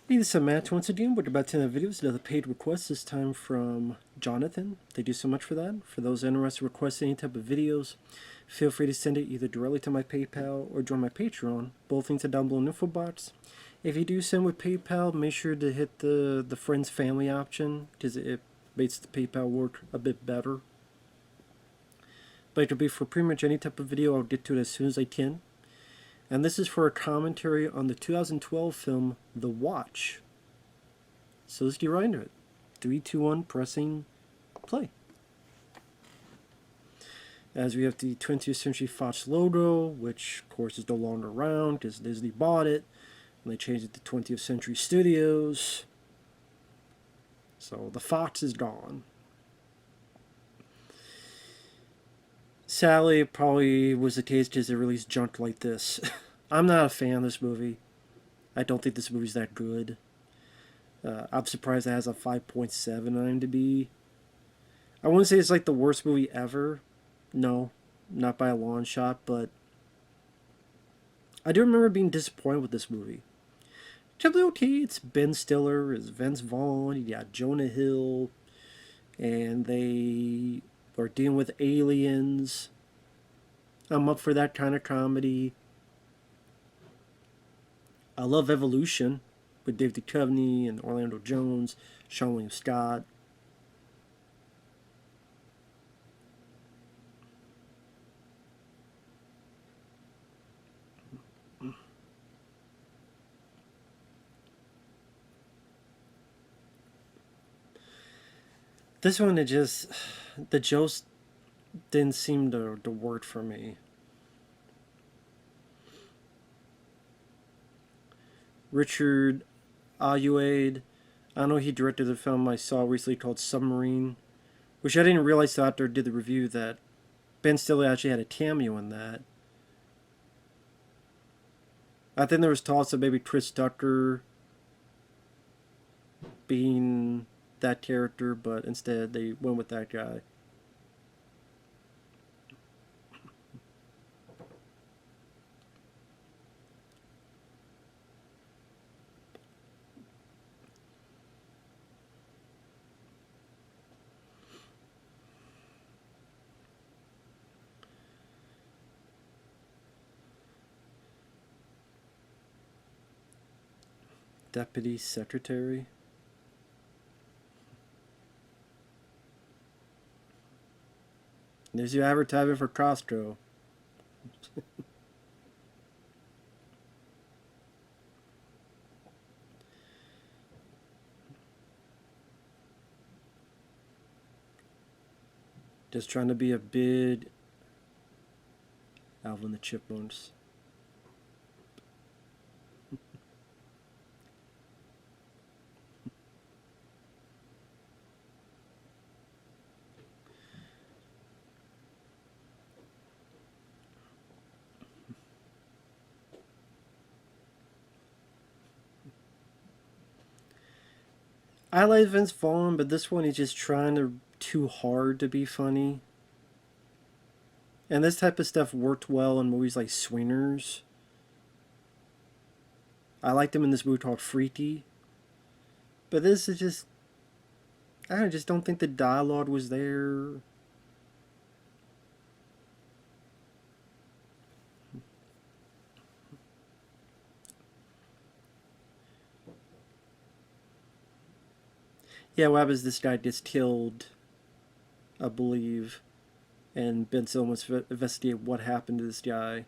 Hey, this is Matt once again. We're about to end the videos. Another paid request, this time from Jonathan. Thank you so much for that. For those interested in requesting any type of videos, feel free to send it either directly to my PayPal or join my Patreon. Both links are down below in the info box. If you do send with PayPal, make sure to hit the friends family option because it makes the PayPal work a bit better. But it'll be for pretty much any type of video. I'll get to it as soon as I can. And this is for a commentary on the 2012 film The Watch. So let's get right into it. 3, 2, 1, pressing play. As we have the 20th Century Fox logo, which of course is no longer around because Disney bought it and they changed it to 20th Century Studios. So the Fox is gone. Sadly, it probably was the case because they released junk like this. I'm not a fan of this movie. I don't think this movie's that good. I'm surprised it has a 5.7 on IMDb. I wouldn't say it's like the worst movie ever. No, not by a long shot, but I do remember being disappointed with this movie. It's okay. It's Ben Stiller, it's Vince Vaughn, you got Jonah Hill, and they are dealing with aliens. I'm up for that kind of comedy. I love Evolution with Dave Duchovny and Orlando Jones, Sean William Scott. This one, the jokes didn't seem to work for me. Richard Ayoade, I know he directed a film I saw recently called Submarine, which I didn't realize till after I did the review that Ben Stiller actually had a cameo in that. I think there was talks of maybe Chris Tucker being that character, but instead they went with that guy. Deputy Secretary. There's your advertisement for Costco. Just trying to be a big Alvin the Chipmunks. I like Vince Vaughn, but this one he's just trying too hard to be funny. And this type of stuff worked well in movies like Swingers. I liked him in this movie called Freaky. But this is just, I just don't think the dialogue was there. Yeah, what happens? This guy gets killed, I believe, and Ben Stiller wants to investigate what happened to this guy.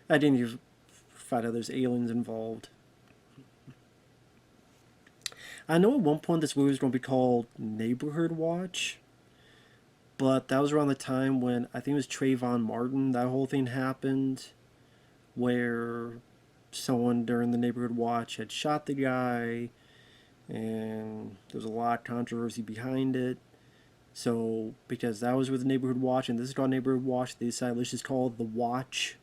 I didn't even find out there's aliens involved. I know at one point this movie was going to be called Neighborhood Watch, but that was around the time when I think it was Trayvon Martin. That whole thing happened, where someone during the Neighborhood Watch had shot the guy, and there was a lot of controversy behind it. So, because that was with the Neighborhood Watch, and this is called Neighborhood Watch, they decided let's just call it The Watch.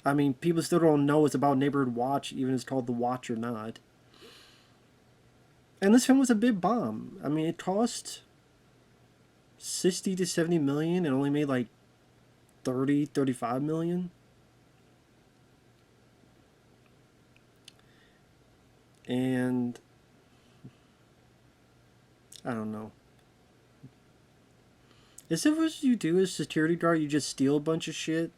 I mean, people still don't know it's about Neighborhood Watch, even if it's called The Watch or not. And this film was a big bomb. I mean, it cost 60 to 70 million and only made like 30, 35 million. And I don't know. Is it what you do as security guard? You just steal a bunch of shit?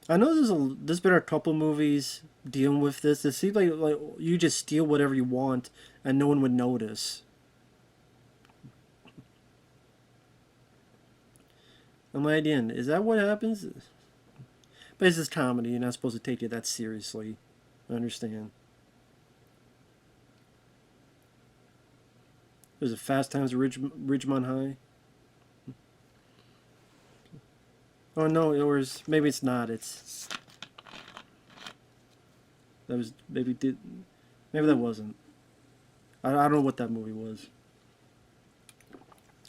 I know there's been a couple movies dealing with this. It seems like you just steal whatever you want and no one would notice. I'm like, again, is that what happens? But it's just comedy. You're not supposed to take it that seriously. I understand. Was it Fast Times at Ridgemont High? Oh no, it was maybe it's not. It's that was maybe that wasn't. I don't know what that movie was.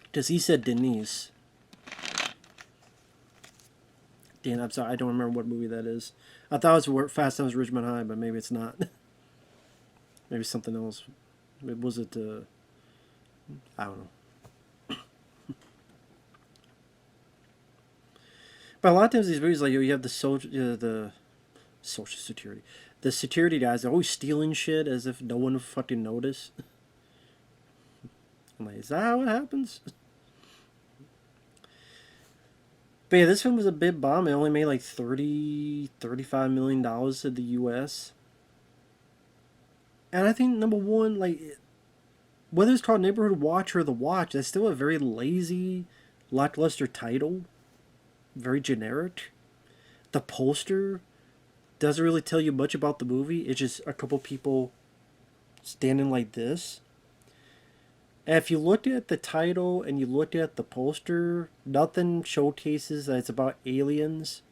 Because he said Denise. Dan, I'm sorry, I don't remember what movie that is. I thought it was Fast Times at Ridgemont High, but maybe it's not. Maybe something else. Was it? I don't know. But a lot of times these movies, like you have the social security, the security guys are always stealing shit as if no one would fucking notice. I'm like, is that how it happens? But yeah, this film was a bit bomb. It only made like $35 million in the U.S. And I think number one, like whether it's called Neighborhood Watch or The Watch, that's still a very lazy, lackluster title. Very generic. The poster doesn't really tell you much about the movie. It's just a couple people standing like this. And if you look at the title and you look at the poster, nothing showcases that it's about aliens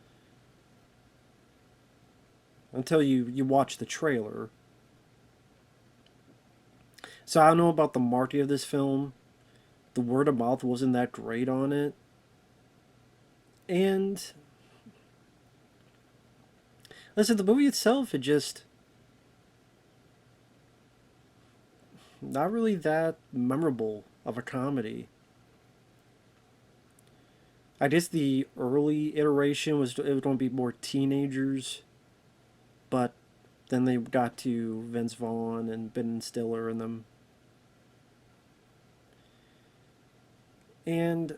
until you watch the trailer. So I don't know about the marketing of this film. The word of mouth wasn't that great on it. And listen, the movie itself, it just not really that memorable of a comedy. I guess the early iteration was it was going to be more teenagers, but then they got to Vince Vaughn and Ben Stiller and them. And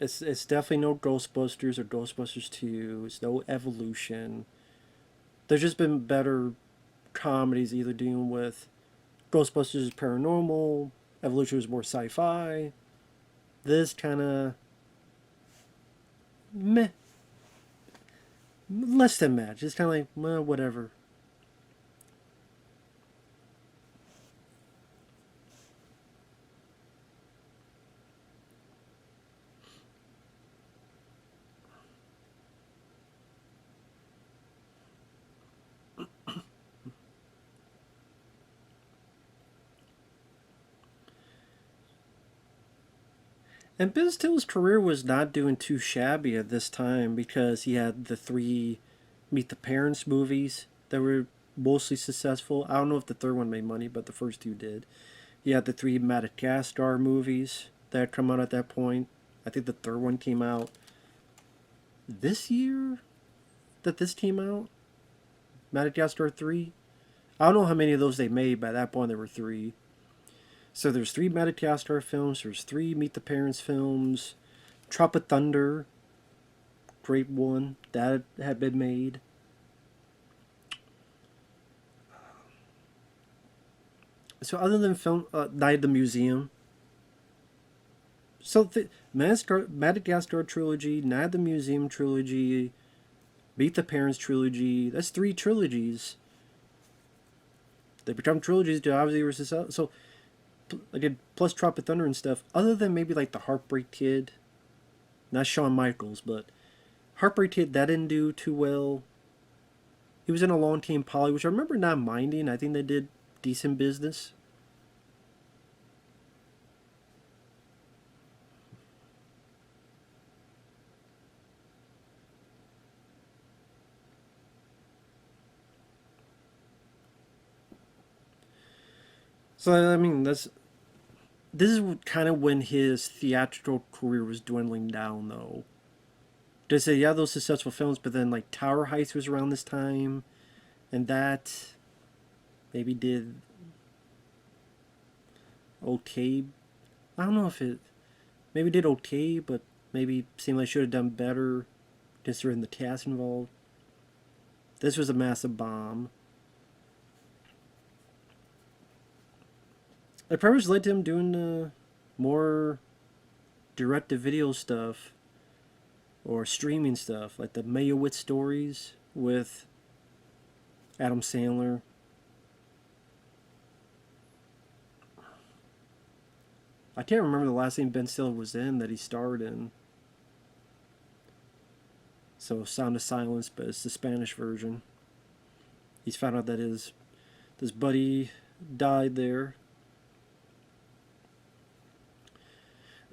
it's definitely no Ghostbusters or Ghostbusters 2. It's no Evolution. There's just been better comedies either dealing with Ghostbusters is paranormal, Evolution was more sci-fi. This kind of meh, less than match. It's kind of like well, whatever. And Ben Stiller's career was not doing too shabby at this time because he had the three Meet the Parents movies that were mostly successful. I don't know if the third one made money, but the first two did. He had the three Madagascar movies that had come out at that point. I think the third one came out this year that this came out. Madagascar 3. I don't know how many of those they made. By that point, there were three. So there's three Madagascar films. There's three Meet the Parents films. Trop of Thunder, great one that had been made. So other than film, Night at the Museum. So Madagascar trilogy, Night at the Museum trilogy, Meet the Parents trilogy. That's three trilogies. They become trilogies to obviously were successful. So I did plus Trop of Thunder and stuff. Other than maybe like the Heartbreak Kid, not Shawn Michaels, but Heartbreak Kid that didn't do too well. He was in Along Came Polly, which I remember not minding. I think they did decent business. So I mean, this is kind of when his theatrical career was dwindling down, though. They say, yeah, those successful films, but then like Tower Heist was around this time, and that maybe did okay. I don't know if it maybe did okay, but maybe seemed like should have done better considering the cast involved. This was a massive bomb. It probably just led to him doing more direct-to-video stuff or streaming stuff, like the Meyerowitz stories with Adam Sandler. I can't remember the last thing Ben Stiller was in that he starred in. So Sound of Silence, but it's the Spanish version. He's found out that his buddy died there.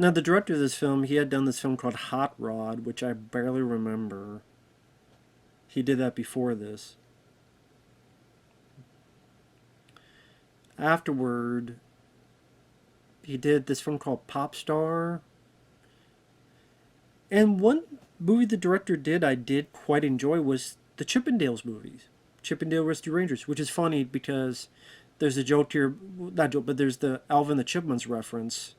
Now, the director of this film, he had done this film called Hot Rod, which I barely remember. He did that before this. Afterward, he did this film called Pop Star. And one movie the director did I did quite enjoy was the Chippendales movies. Chippendale Rescue Rangers, which is funny because there's a joke here, not joke, but there's the Alvin the Chipmunks reference.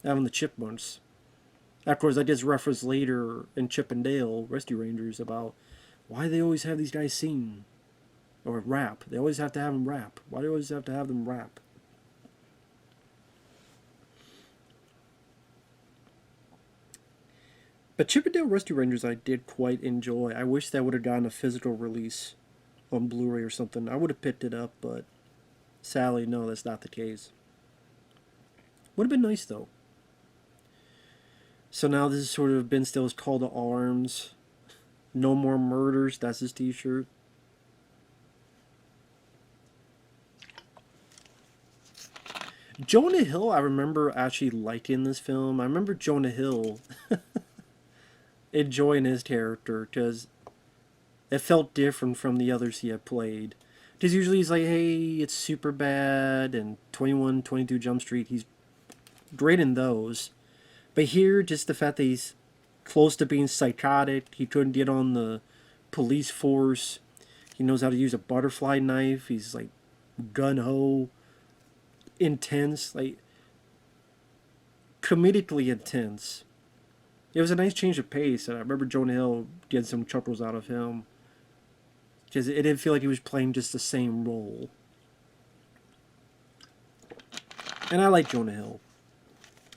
Alvin the Chipmunks. Of course, I did reference later in Chippendale Rescue Rangers about why they always have these guys sing or rap. They always have to have them rap. Why do they always have to have them rap? But Chippendale Rescue Rangers I did quite enjoy. I wish that would have gotten a physical release on Blu-ray or something. I would have picked it up, but sadly, no, that's not the case. Would have been nice, though. So now this is sort of Ben Stiller's call to arms. No more murders, that's his t-shirt. Jonah Hill, I remember actually liking this film. I remember Jonah Hill enjoying his character because it felt different from the others he had played. Because usually he's like, hey, it's super bad, and 21, 22 Jump Street, he's great in those. But here, just the fact that he's close to being psychotic, he couldn't get on the police force, he knows how to use a butterfly knife, he's like gun-ho, intense, like comedically intense. It was a nice change of pace, and I remember Jonah Hill getting some chuckles out of him because it didn't feel like he was playing just the same role. And I like Jonah Hill.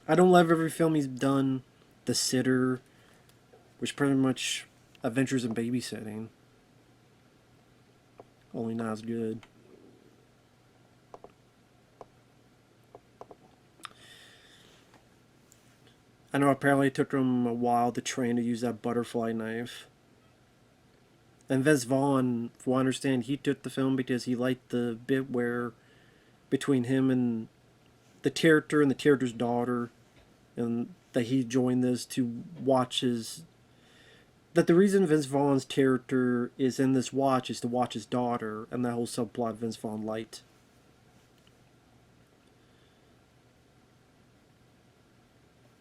I don't love every film he's done. The Sitter, which pretty much Adventures in Babysitting, only not as good. I know apparently it took him a while to train to use that butterfly knife. And Vince Vaughn, from what I understand, he took the film because he liked the bit where between him and the character and the character's daughter, and that he joined this to watch his... That the reason Vince Vaughn's character is in this watch is to watch his daughter, and that whole subplot Vince Vaughn liked.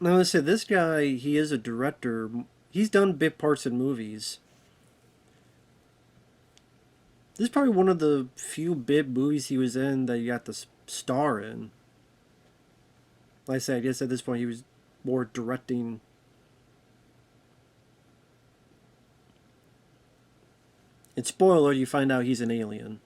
Now, let's say this guy, he is a director. He's done bit parts in movies. This is probably one of the few bit movies he was in that he got the star in. Like I said, I guess at this point he was more directing. And spoiler, you find out he's an alien.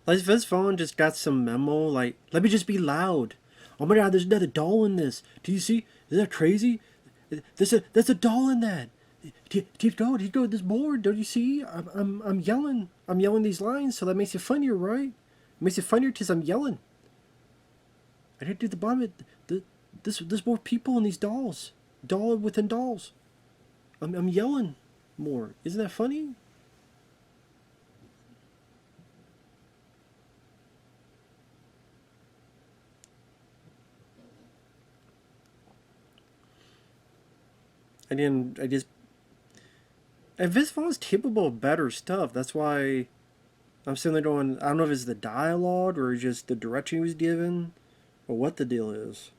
Like Vince Vaughn just got some memo, like, let me just be loud. Oh my god, there's another doll in this. Do you see? Is that crazy? There's a doll in that. Keep going, there's more. Don't you see? I'm yelling. I'm yelling these lines, so that makes it funnier, right? It makes it funnier because I'm yelling. I didn't do the bomb. There's more people in these dolls. Doll within dolls. I'm yelling more. Isn't that funny? I just. And Vince Vaughn's capable of better stuff. That's why I'm sitting there going, I don't know if it's the dialogue or just the direction he was given or what the deal is.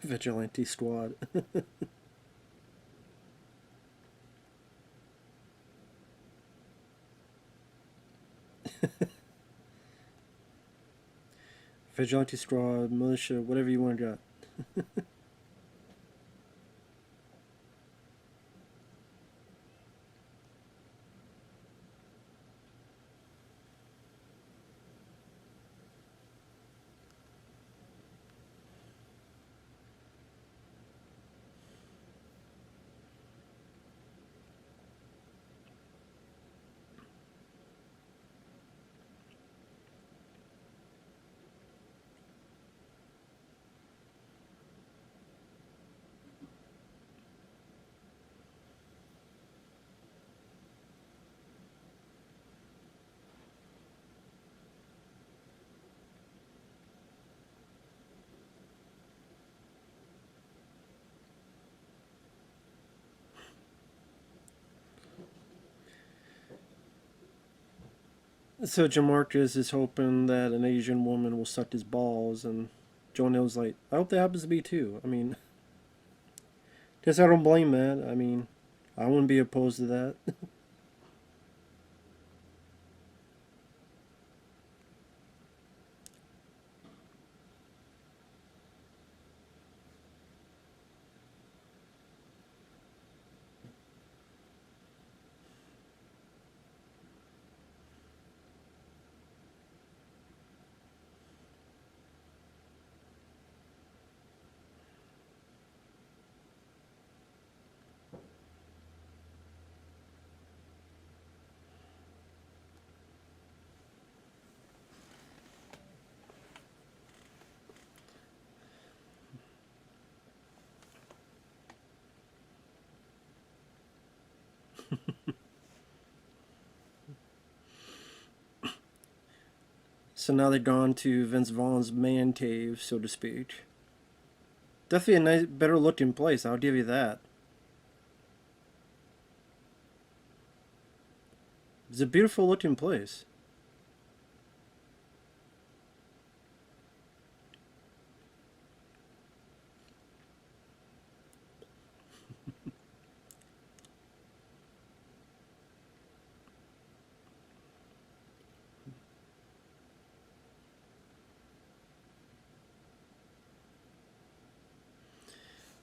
Vigilante Squad. Vigilante Squad, militia, whatever you want to got. So Jamarcus is hoping that an Asian woman will suck his balls, and Jonah Hill's like, I hope that happens to me too. I mean, guess I don't blame that. I mean, I wouldn't be opposed to that. So now they're gone to Vince Vaughn's man cave, so to speak. Definitely a nice, better looking place. I'll give you that. It's a beautiful looking place.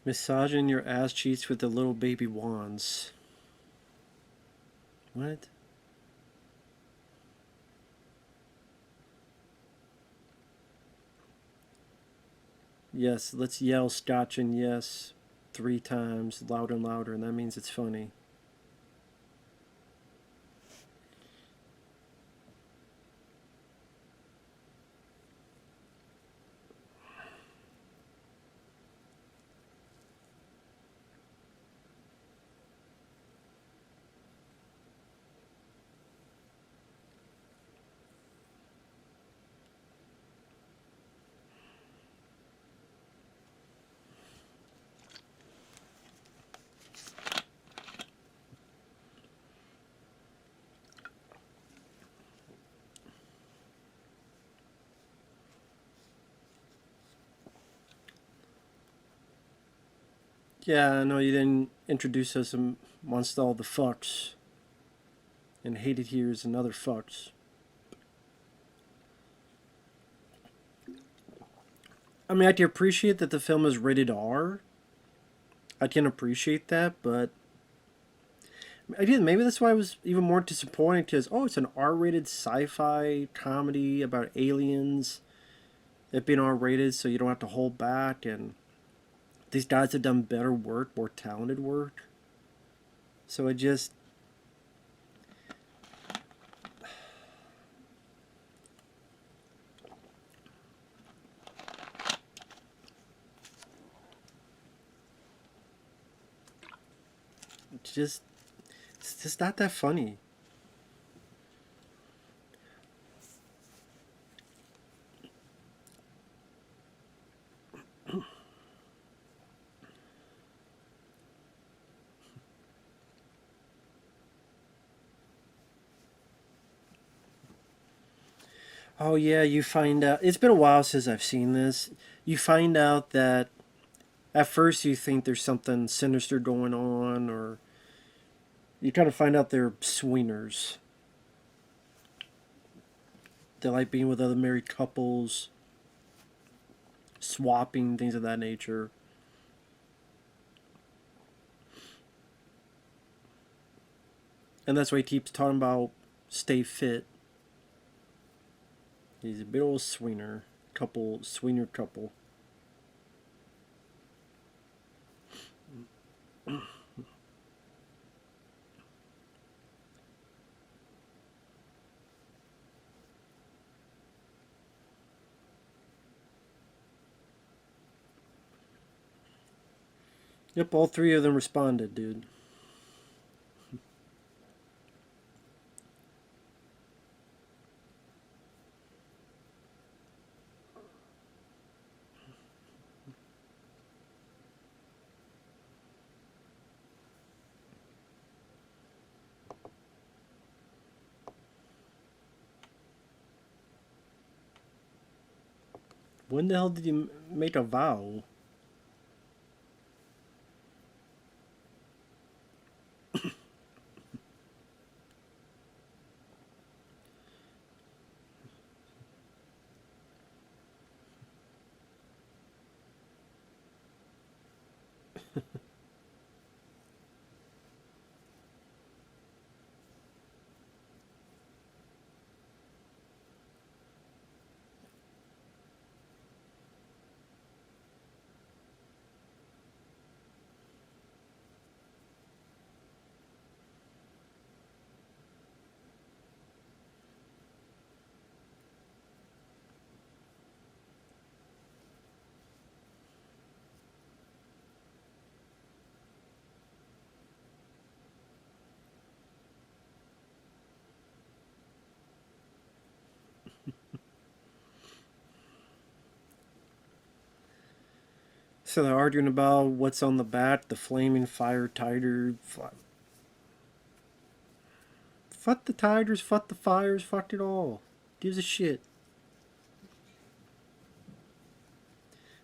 Massaging your ass cheeks with the little baby wands. What? Yes, let's yell scotch and yes 3 times, louder and louder, and that means it's funny. Yeah, I know you didn't introduce us amongst all the fucks. And Hated Here is another fucks. I mean, I can appreciate that the film is rated R. I can appreciate that, but again, maybe that's why I was even more disappointed because, oh, it's an R rated sci fi comedy about aliens. It being R rated so you don't have to hold back, and these guys have done better work, more talented work. So it just, it's just not that funny. Oh yeah, you find out. It's been a while since I've seen this. You find out that at first you think there's something sinister going on, or you kind of find out they're swingers. They like being with other married couples, swapping, things of that nature. And that's why he keeps talking about stay fit. He's a big old swinger couple. Yep, all three of them responded, dude. When the hell did you make a vow? So they're arguing about what's on the back, the flaming fire tiger. Fuck the tigers, fuck the fires, fuck it all. Gives a shit.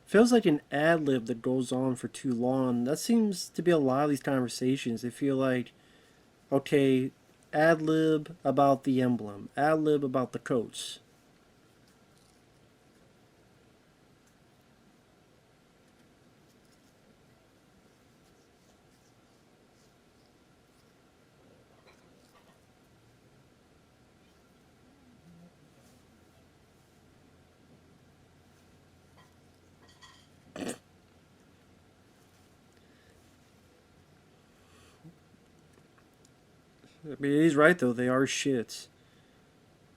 Feels like an ad lib that goes on for too long. That seems to be a lot of these conversations. They feel like, okay, ad lib about the emblem, ad lib about the coats. I mean, he's right though. They are shits.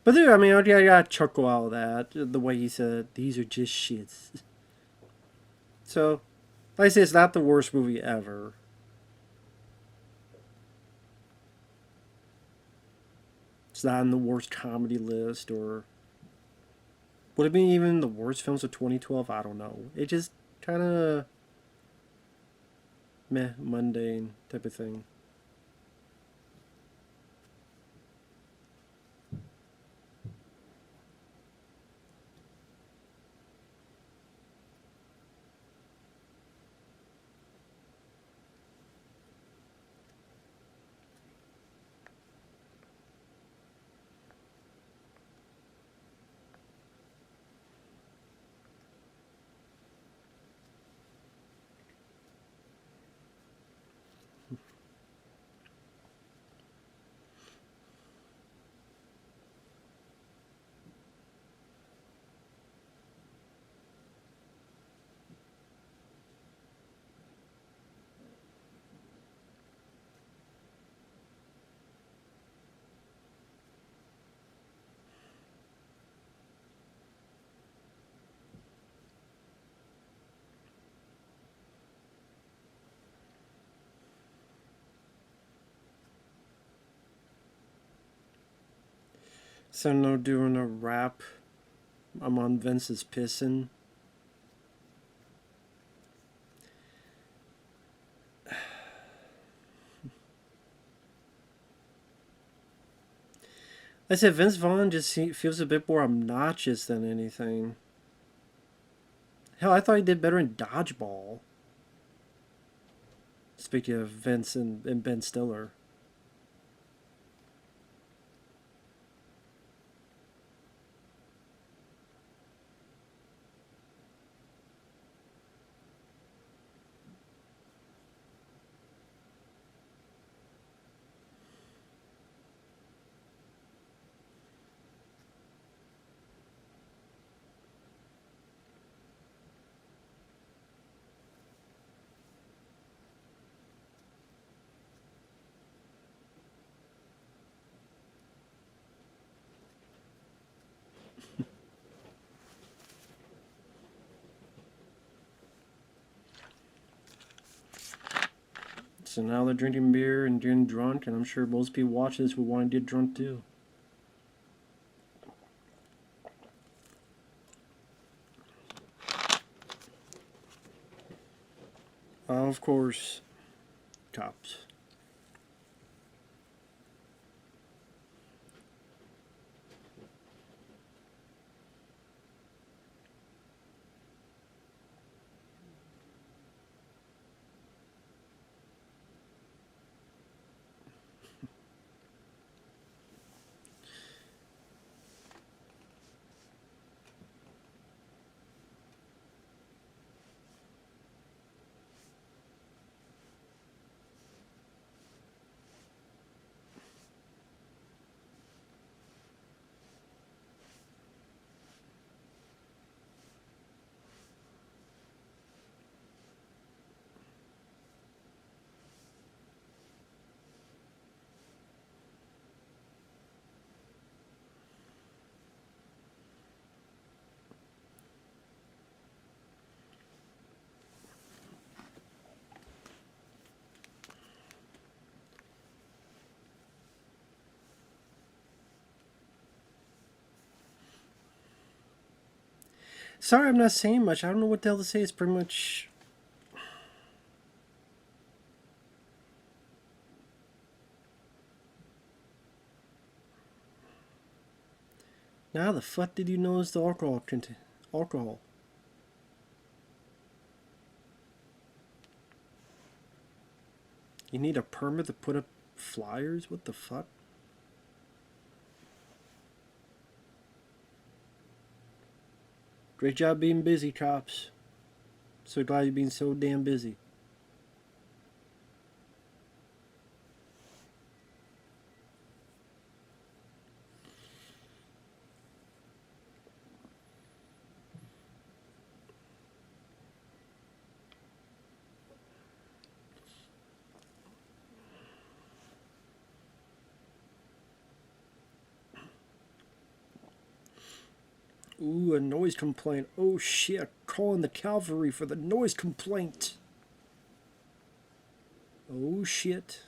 But there, I mean, I got to chuckle out of that. The way he said, these are just shits. So, like I say, it's not the worst movie ever. It's not on the worst comedy list, or would it be even the worst films of 2012? I don't know. It just kind of meh, mundane type of thing. So no doing a rap. I'm on Vince's pissing. I said Vince Vaughn just feels a bit more obnoxious than anything. Hell, I thought he did better in Dodgeball. Speaking of Vince and Ben Stiller. So now they're drinking beer and getting drunk, and I'm sure most people watching this would want to get drunk too. Of course, cops. Sorry, I'm not saying much. I don't know what the hell to say. It's pretty much. Now, how the fuck did you notice the alcohol content? Alcohol. You need a permit to put up flyers? What the fuck? Great job being busy, cops. So glad you're being so damn busy. Ooh, a noise complaint. Oh shit, calling the cavalry for the noise complaint. Oh shit.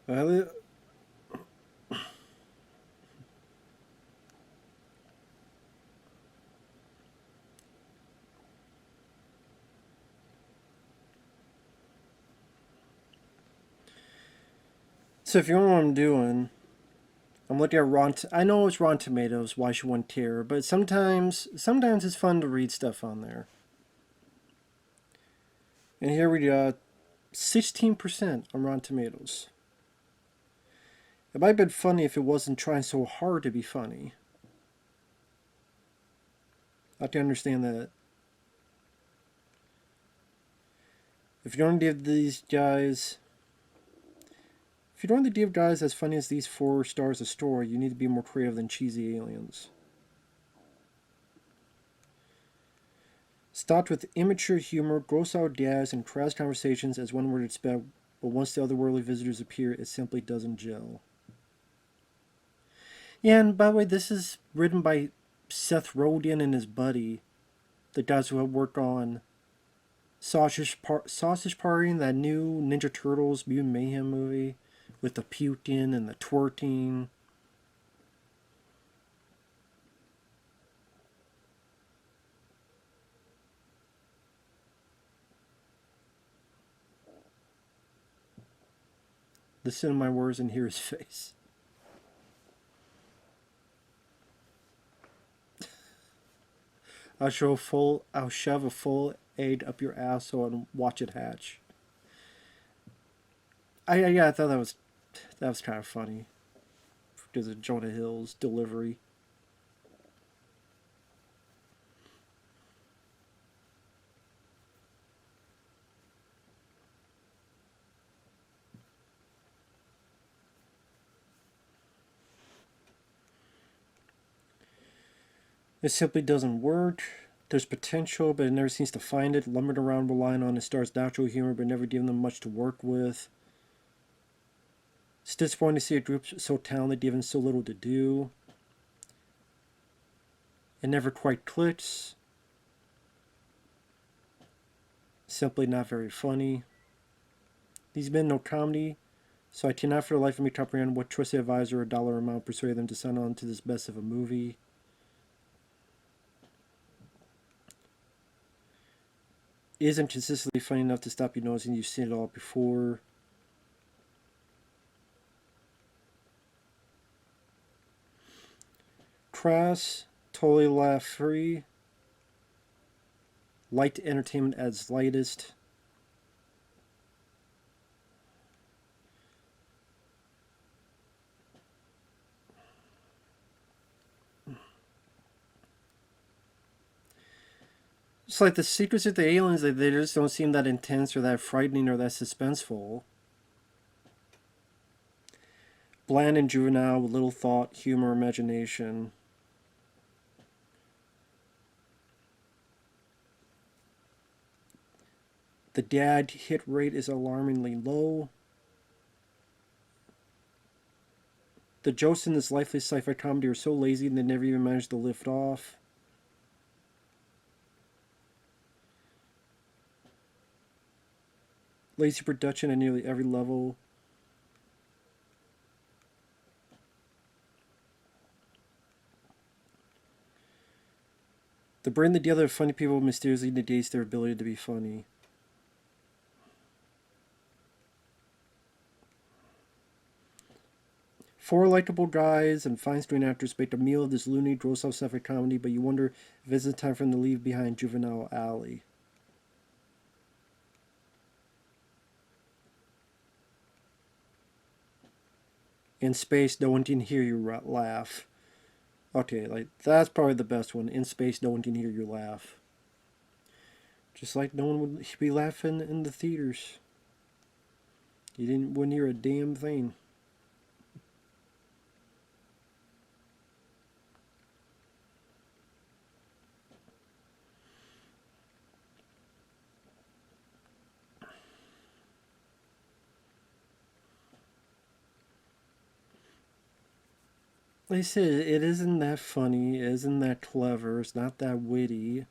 Well, so if you know what I'm doing, I'm looking at I know it's Rotten Tomatoes. Why should one care? But sometimes it's fun to read stuff on there. And here we got 16% on Rotten Tomatoes. It might have been funny if it wasn't trying so hard to be funny. I can understand that. If you don't give these guys... If you don't want to give guys as funny as these 4 stars a story, you need to be more creative than cheesy aliens. Stocked with immature humor, gross out gas, and crass conversations as one would expect, but once the otherworldly visitors appear, it simply doesn't gel. Yeah, and by the way, this is written by Seth Rogen and his buddy, the guys who have worked on Sausage Party, that new Ninja Turtles Mutant Mayhem movie with the puking and the twerking. Listen to my words and hear his face. I'll shove a full egg up your asshole and watch it hatch. I thought that was kind of funny because of Jonah Hill's delivery. It simply doesn't work. There's potential, but it never seems to find it. Lumbered around relying on the star's natural humor, but never giving them much to work with. It's disappointing to see a group so talented given so little to do. It never quite clicks. Simply not very funny. These men know comedy, so I cannot for the life of me comprehend what trusted advisor or dollar amount persuaded them to sign on to this best of a movie. It isn't consistently funny enough to stop you noticing you've seen it all before. Crass, totally laugh free. Light entertainment at its lightest. It's like the secrets of the aliens, they just don't seem that intense or that frightening or that suspenseful. Bland and juvenile with little thought, humor, imagination. The dad hit rate is alarmingly low. The jokes in this lifeless sci-fi comedy are so lazy and they never even manage to lift off. Lazy production at nearly every level. The bring together of funny people mysteriously negates their ability to be funny. Four likable guys and fine screen actors make a meal of this loony, gross out sci-fi comedy, but you wonder if it's time for them to leave behind Juvenile Alley. In space, no one can hear you laugh. Okay, like that's probably the best one. In space, no one can hear you laugh. Just like no one would be laughing in the theaters. Wouldn't hear a damn thing. Like I said, it isn't that funny, it isn't that clever, it's not that witty.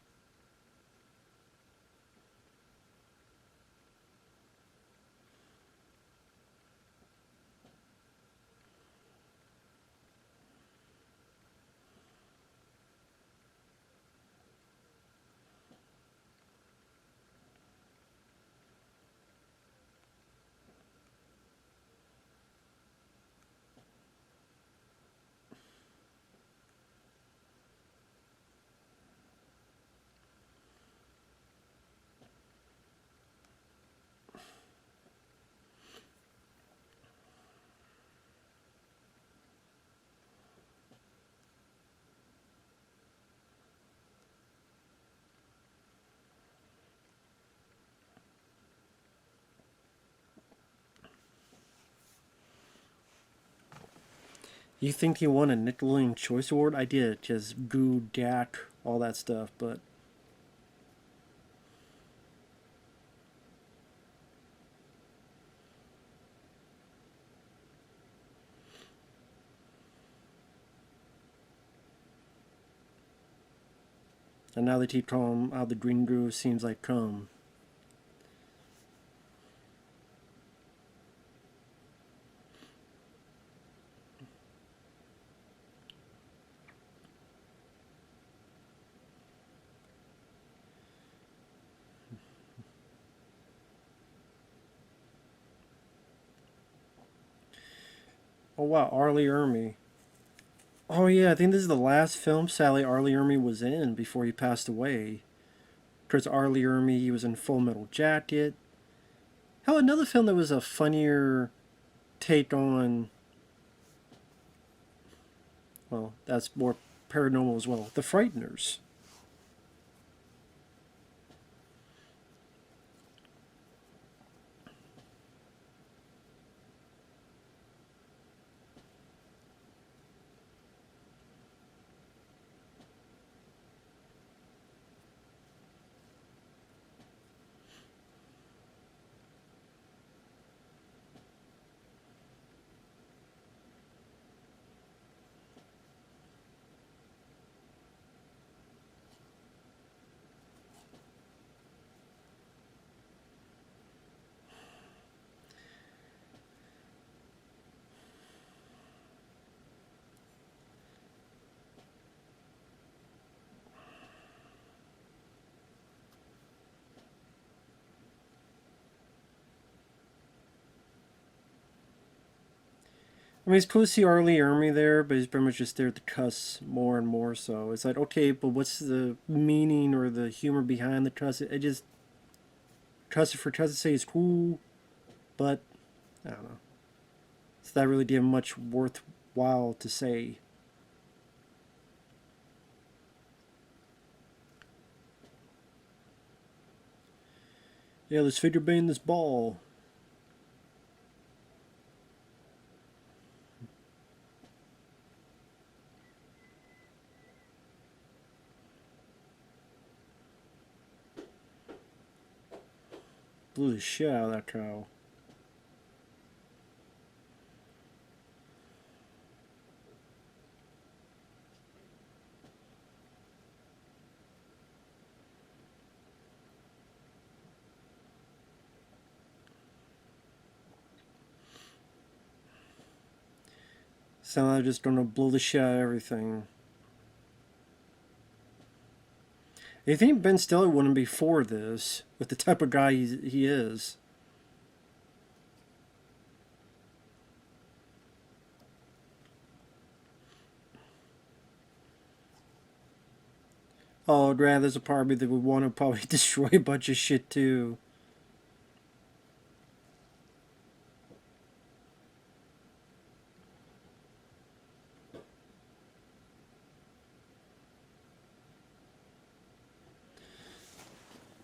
You think he won a Nickelodeon Choice Award? I did. Just Goo, Dak, all that stuff. But and now they keep calling him how the green goo seems like cum. Oh wow, Arlie Ermy. Oh yeah, I think this is the last film Sally Arlie Ermy was in before he passed away. Chris Arlie Ermy, he was in Full Metal Jacket. Hell, another film that was a funnier take on, well, that's more paranormal as well. The Frighteners. I mean, it's cool to see Arlie Ermy there, but he's pretty much just there to cuss more and more. So it's like, okay, but what's the meaning or the humor behind the cuss? It just cuss for cuss to say is cool, but I don't know. It's not really damn much worthwhile to say. Yeah, let's figure bang this ball. Blew the shit out of that cow. So I'm just gonna blow the shit out of everything. You think Ben Stiller wouldn't be for this with the type of guy he is? Oh, I'd rather there's a part of me that would want to probably destroy a bunch of shit too.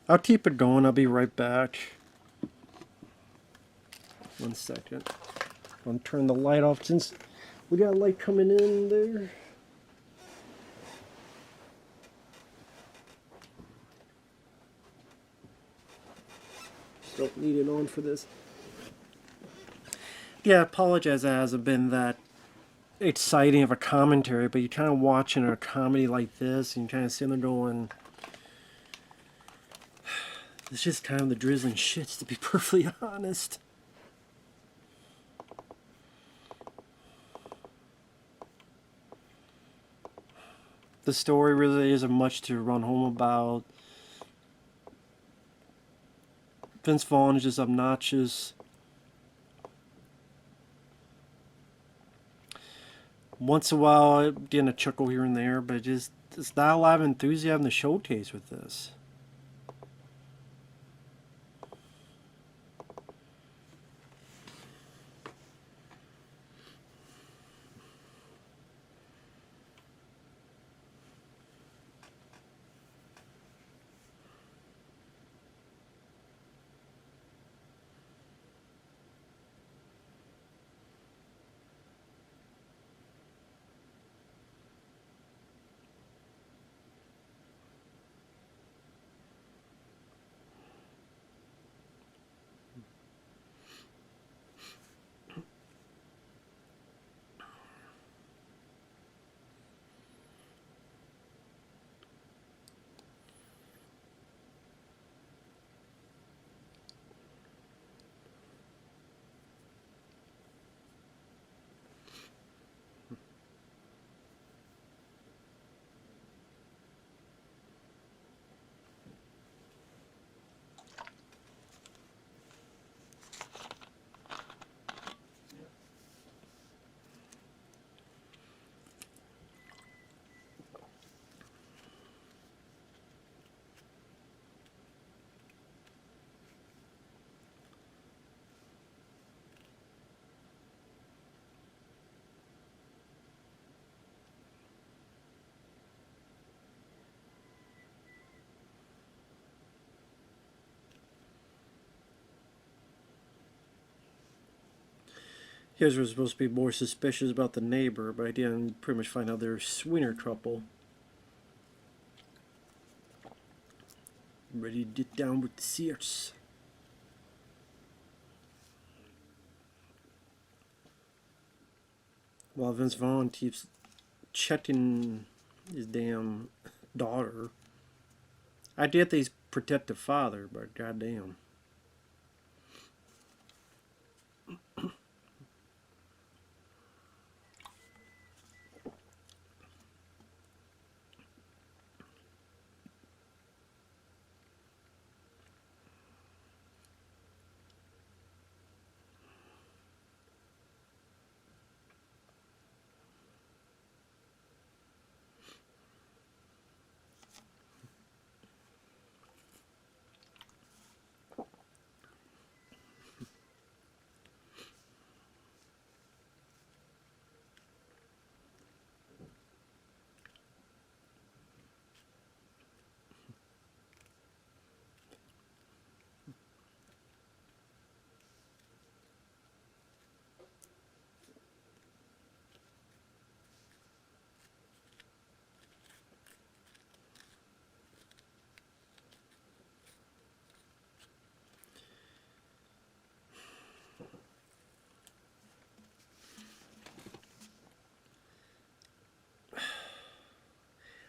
I'll keep it going. I'll be right back. 1 second. I'm gonna turn the light off since we got light coming in there. Don't need it on for this. Yeah, I apologize. It hasn't been that exciting of a commentary, but you're kind of watching a comedy like this, and you're kind of sitting there going, it's just kind of the drizzling shits, to be perfectly honest. The story really isn't much to run home about. Vince Vaughn is just obnoxious. Once in a while, I'm getting a chuckle here and there, but it's not a lot of enthusiasm to showcase with this. Here's was supposed to be more suspicious about the neighbor, but I didn't pretty much find out they're swingers couple. Ready to get down with the Sears. While Vince Vaughn keeps checking his damn daughter. I get that he's protective father, but goddamn.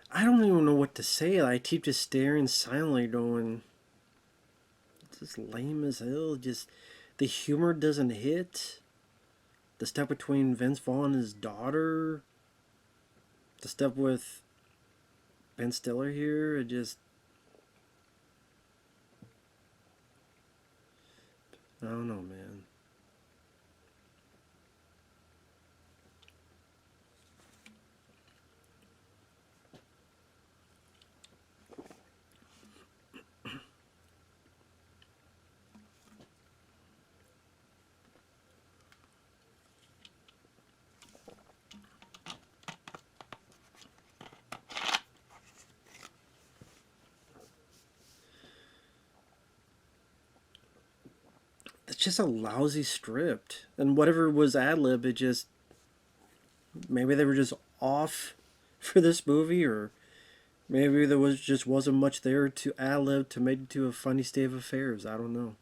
I don't even know what to say. I keep just staring silently, going, "It's just lame as hell." Just the humor doesn't hit. The step between Vince Vaughn and his daughter. The step with Ben Stiller here. It just, I don't know, man. It's just a lousy script. And whatever was ad lib, it just, maybe they were just off for this movie, or maybe there was just wasn't much there to ad lib to make it to a funny state of affairs. I don't know.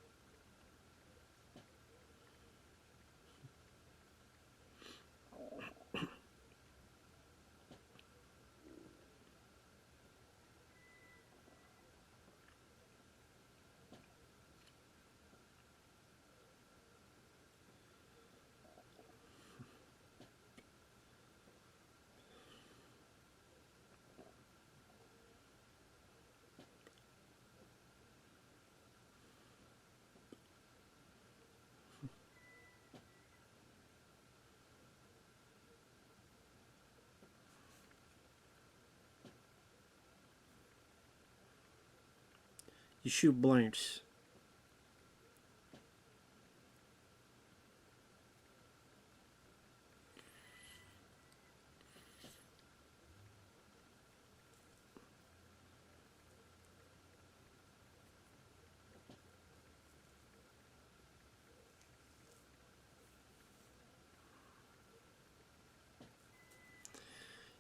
You shoot blanks.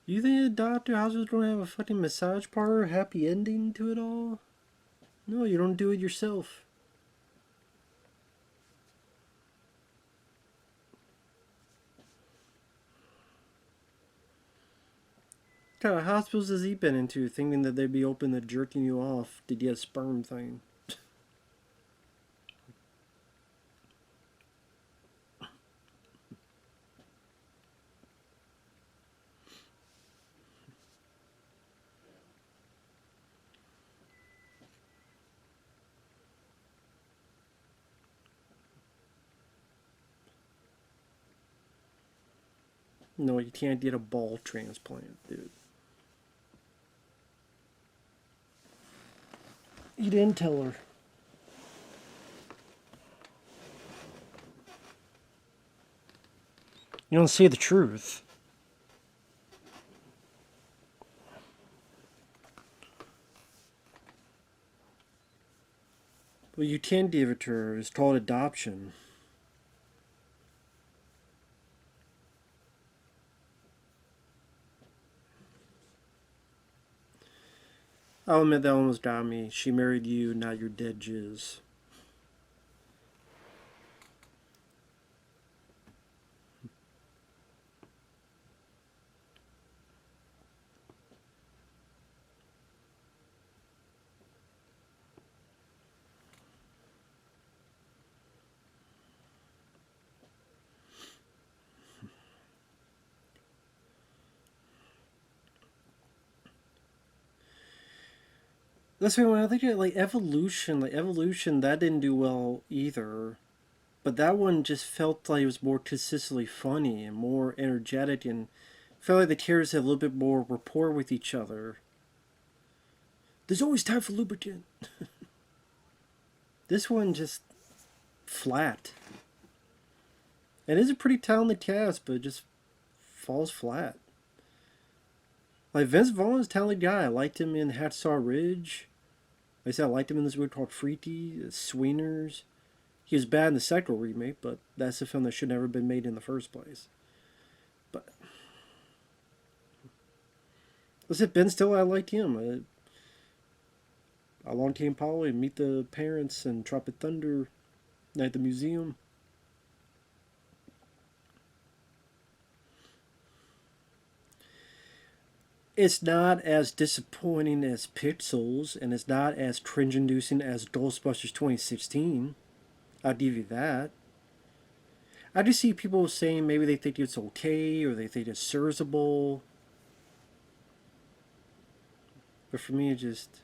You think Dr. House was going to have a fucking massage parlor, happy ending to it all? No, you don't do it yourself. What kind of hospitals has he been into, thinking that they'd be open to jerking you off to get a sperm thing? No, you can't get a ball transplant, dude. You didn't tell her. You don't say the truth. Well, you can give it to her. It's called adoption. I'll admit that one was got me. She married you, not your dead jizz. That's why when I think of Evolution, that didn't do well either. But that one just felt like it was more consistently funny and more energetic, and felt like the characters had a little bit more rapport with each other. There's always time for lubricant. This one just flat. And it's a pretty talented cast, but it just falls flat. Like Vince Vaughn's a talented guy. I liked him in Hacksaw Ridge. Like I said, I liked him in this movie called Freaky, Swingers. He was bad in the second remake, but that's a film that should never have been made in the first place. But let's say Ben Stiller, I liked him. Along Came Polly, Meet the Parents, and Tropic Thunder, Night at the Museum. It's not as disappointing as Pixels, and it's not as cringe-inducing as Ghostbusters 2016. I'll give you that. I just see people saying maybe they think it's okay or they think it's serviceable. But for me, it just.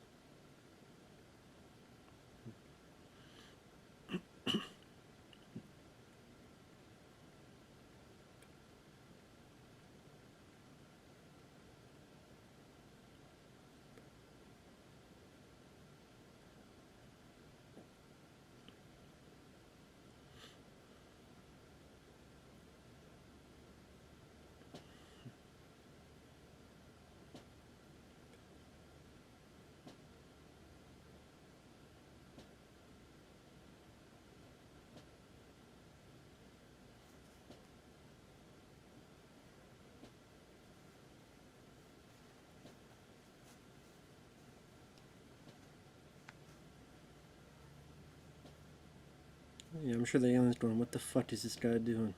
Yeah, I'm sure the alien's going, what the fuck is this guy doing?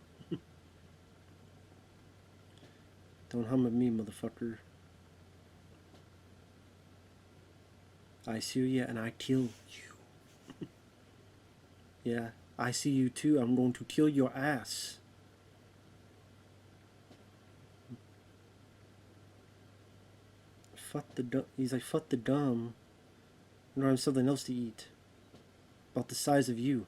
Don't hum at me, motherfucker. I see you, yeah, and I kill you. Yeah, I see you too. I'm going to kill your ass. Fuck the dumb. He's like, fuck the dumb. I don't have something else to eat. About the size of you.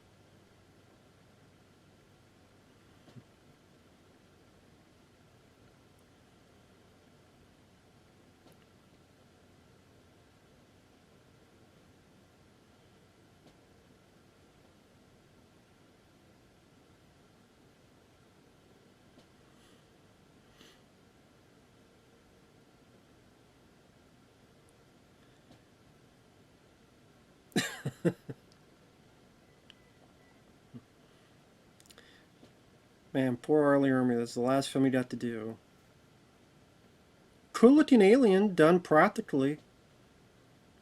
Man, poor Arlie Ermy. That's the last film he got to do. Cool looking alien done practically.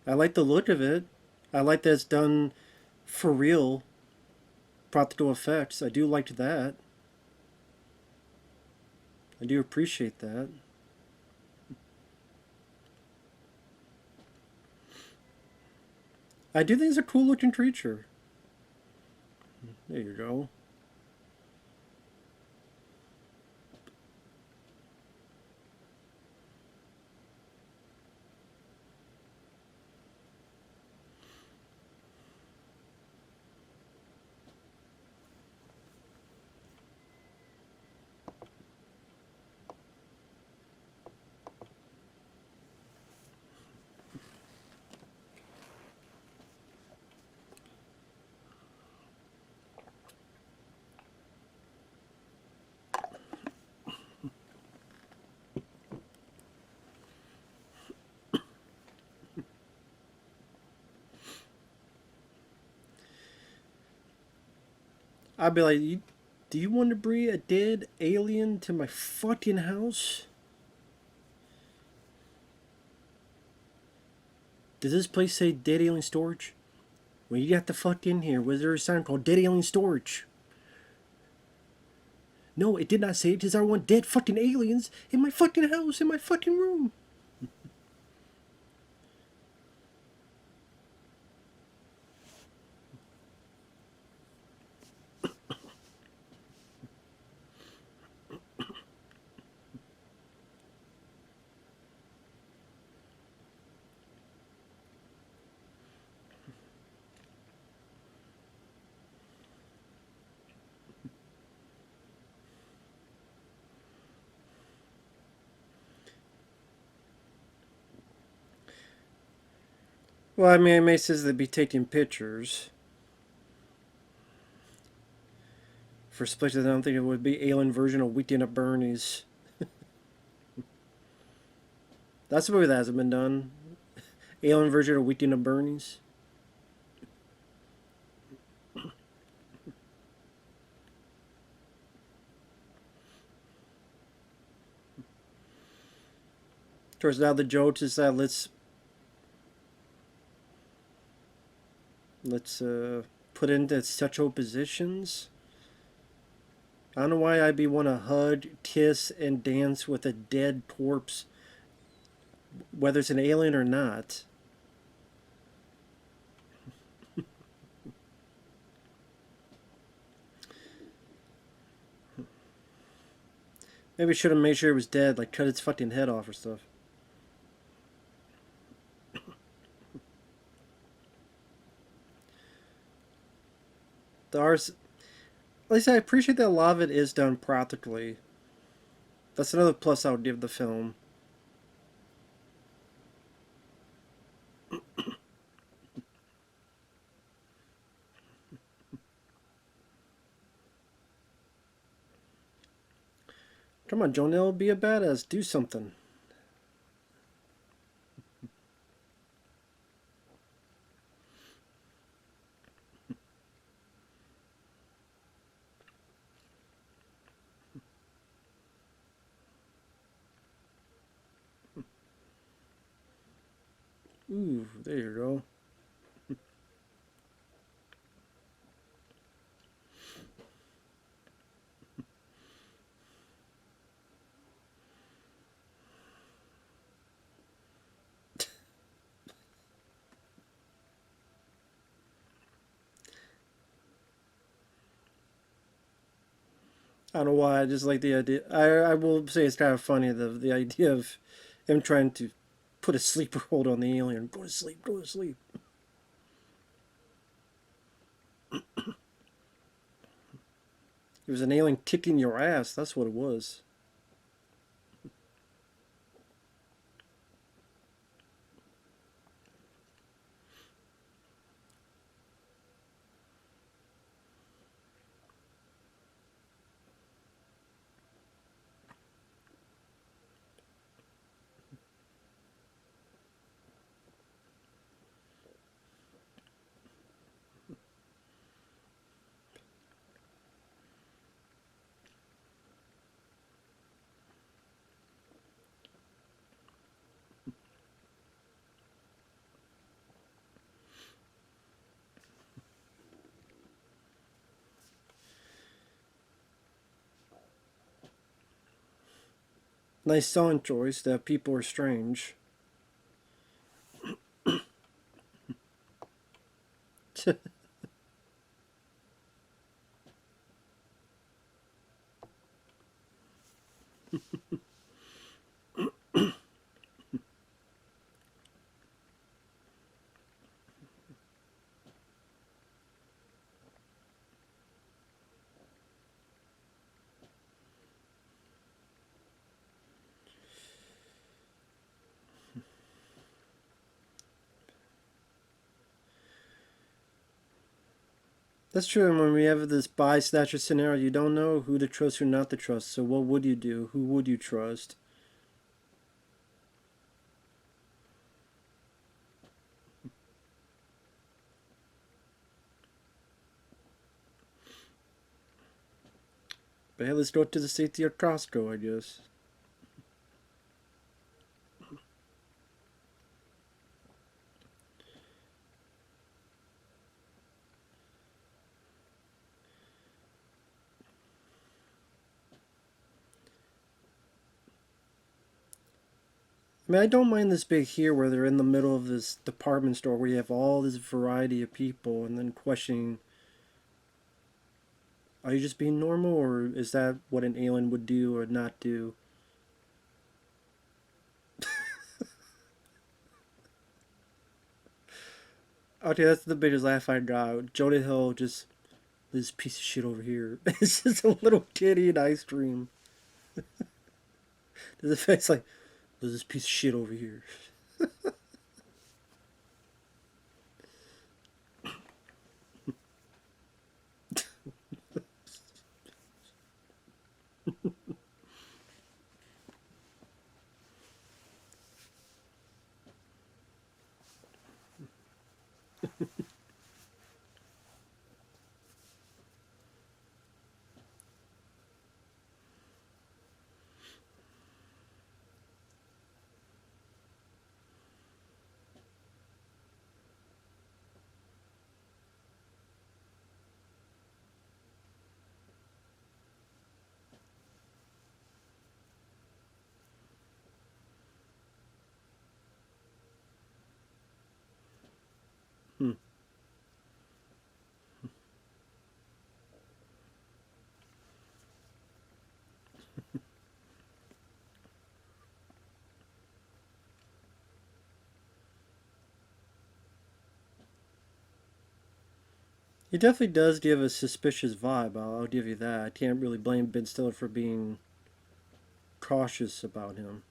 I like the look of it. I like that it's done for real. Practical effects. I do like that. I do appreciate that. I do think it's a cool looking creature. There you go. I'd be like, do you want to bring a dead alien to my fucking house? Does this place say dead alien storage? Well, you got the fuck in here. Was there a sign called dead alien storage? No, it did not say it. Because I want dead fucking aliens in my fucking house, in my fucking room. Well, I mean, it may says they'd be taking pictures. For split, I don't think it would be alien version of Weekend at Bernie's. That's a movie that hasn't been done. Alien version of Weekend at Bernie's. Of course, now the joke is that let's put into sexual positions. I don't know why I'd be want to hug, kiss, and dance with a dead corpse, whether it's an alien or not. Maybe we should have made sure it was dead, like cut its fucking head off or stuff. The art, at least I appreciate that a lot of it is done practically. That's another plus I would give the film. Come on, Jonelle, be a badass. Do something. Ooh, there you go. I don't know why. I just like the idea. I will say it's kind of funny the idea of him trying to put a sleeper hold on the alien. Go to sleep. Go to sleep. It was an alien kicking your ass. That's what it was. Nice song choice that people are strange. That's true. And when we have this buy snatcher scenario, you don't know who to trust, who not to trust. So what would you do? Who would you trust? But hey, let's go to the safety of Costco, I guess. I mean, I don't mind this bit here where they're in the middle of this department store where you have all this variety of people and then questioning, are you just being normal or is that what an alien would do or not do? Okay, that's the biggest laugh I got. Jonah Hill just, this piece of shit over here. It's just a little kitty and ice cream. There's a face like, there's this piece of shit over here. Hmm. He definitely does give a suspicious vibe. I'll give you that. I can't really blame Ben Stiller for being cautious about him.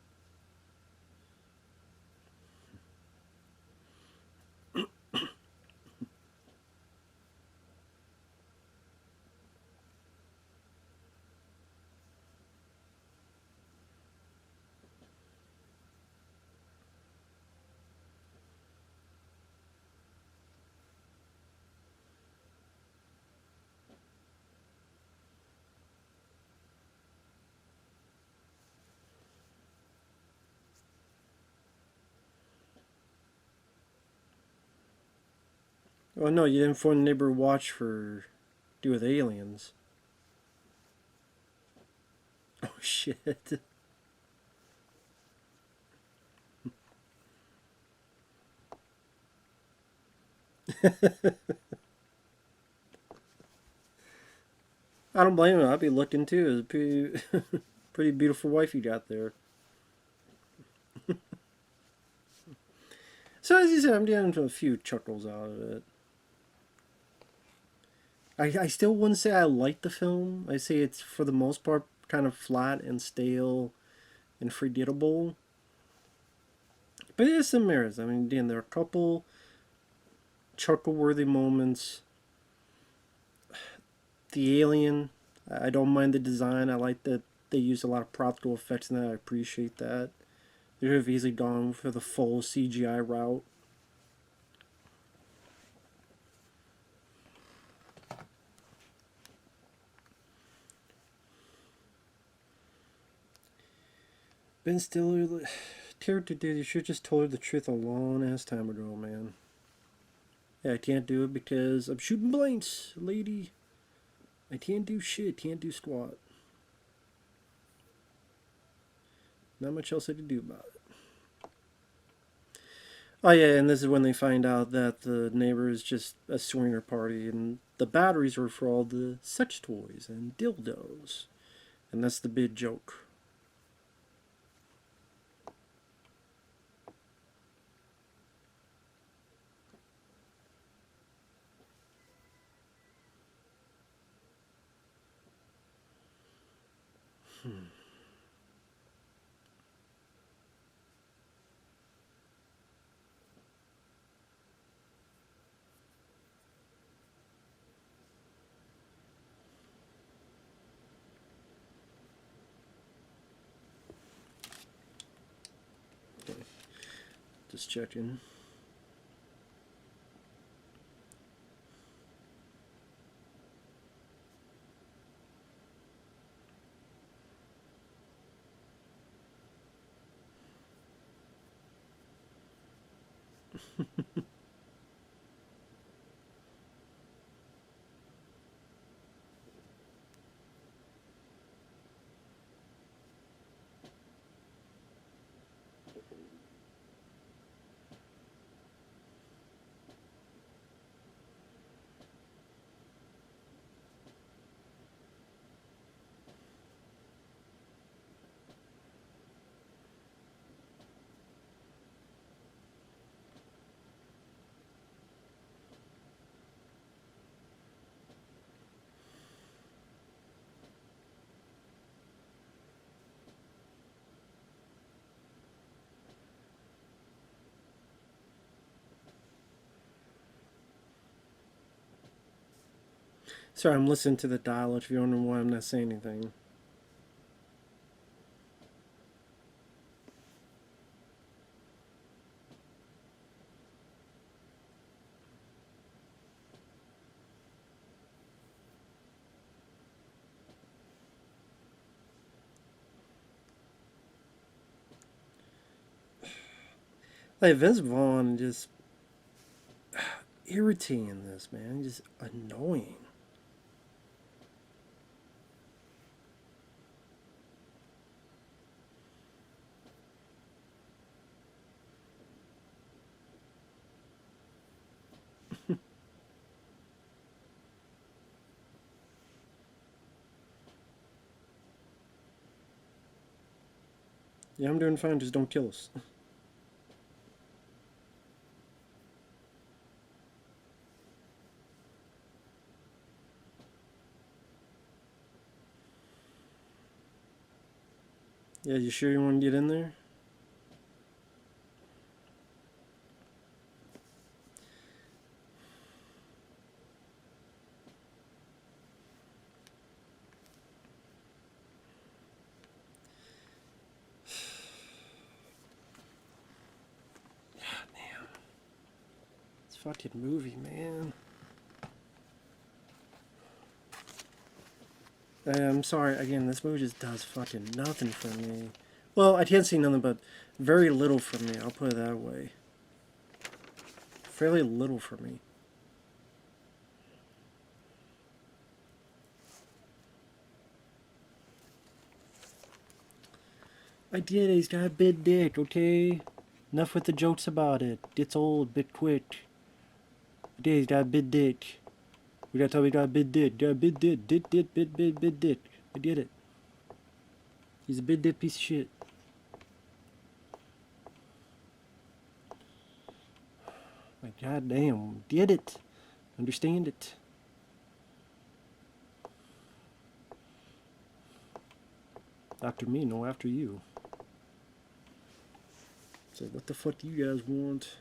Oh no, you didn't inform the neighbor watch for do with aliens. Oh shit. I don't blame him. I'd be looking too. It's a pretty beautiful wife you got there. So as you said, I'm getting a few chuckles out of it. I still wouldn't say I like the film. I say it's for the most part kind of flat and stale and forgettable. But it has some merits. I mean, again, there are a couple chuckle-worthy moments. The alien, I don't mind the design. I like that they use a lot of practical effects in that. I appreciate that. They could have easily gone for the full CGI route. Ben Stiller, character did. You should have just told her the truth a long ass time ago, man. Yeah, I can't do it because I'm shooting blanks, lady. I can't do shit. Can't do squat. Not much else I can do about it. Oh yeah, and this is when they find out that the neighbor is just a swinger party, and the batteries are for all the sex toys and dildos, and that's the big joke. Just checking. Sorry, I'm listening to the dialogue if you're wondering why I'm not saying anything. Like, Vince Vaughn just irritating this, man. Just annoying. Yeah, I'm doing fine. Just don't kill us. Yeah, you sure you want to get in there? It's a fucking movie, man. I'm sorry, again, this movie just does fucking nothing for me. Well, I can't see nothing but very little for me, I'll put it that way. Fairly little for me. I did it, he's got a big dick, okay? Enough with the jokes about it. It's old, bit quick. I did, he's got a big dick. We gotta tell me he got a big dick. Got a big dick. Big dick. I did it. He's a big dick piece of shit. Like, goddamn, did it. Understand it. After me, no after you. So what the fuck do you guys want?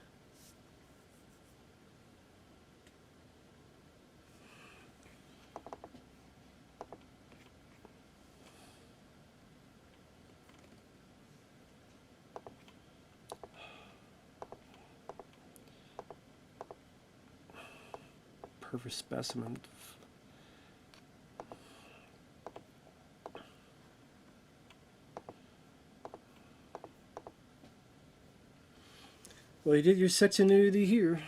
Perfect specimen. Well, you did your sex and nudity here.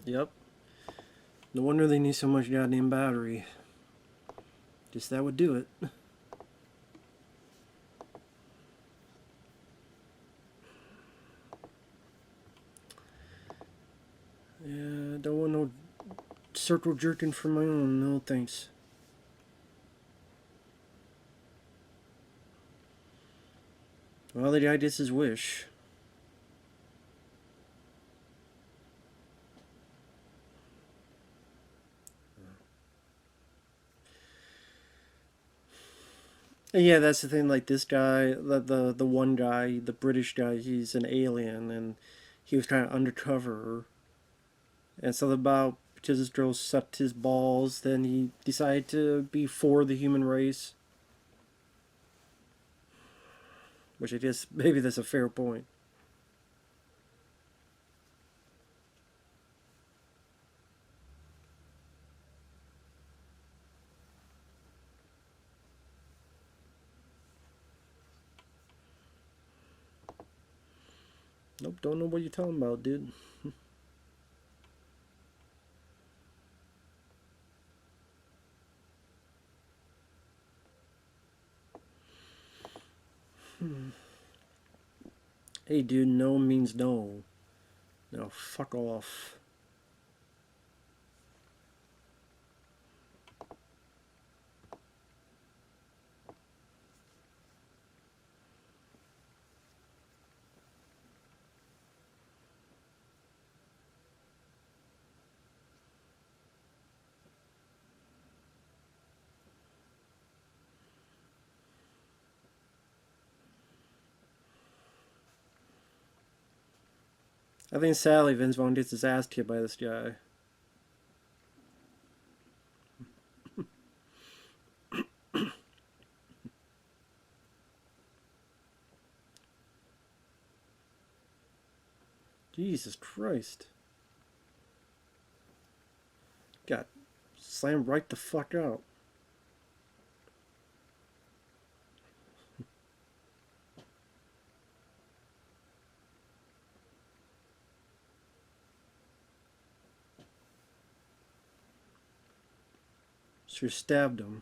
Yep. No wonder they need so much goddamn battery. Just that would do it. Yeah, don't want no circle jerking for my own. No thanks. Well, the guy gets his wish. And yeah, that's the thing. Like this guy, the one guy, the British guy, he's an alien, and he was kind of undercover. And so about because this girl sucked his balls, then he decided to be for the human race. Which I guess maybe that's a fair point. Nope, don't know what you're talking about, dude. Hey, dude, no means no. No, fuck off. I think sadly Vince Vaughn gets his ass kicked by this guy. Jesus Christ. Got slammed right the fuck out. She stabbed him.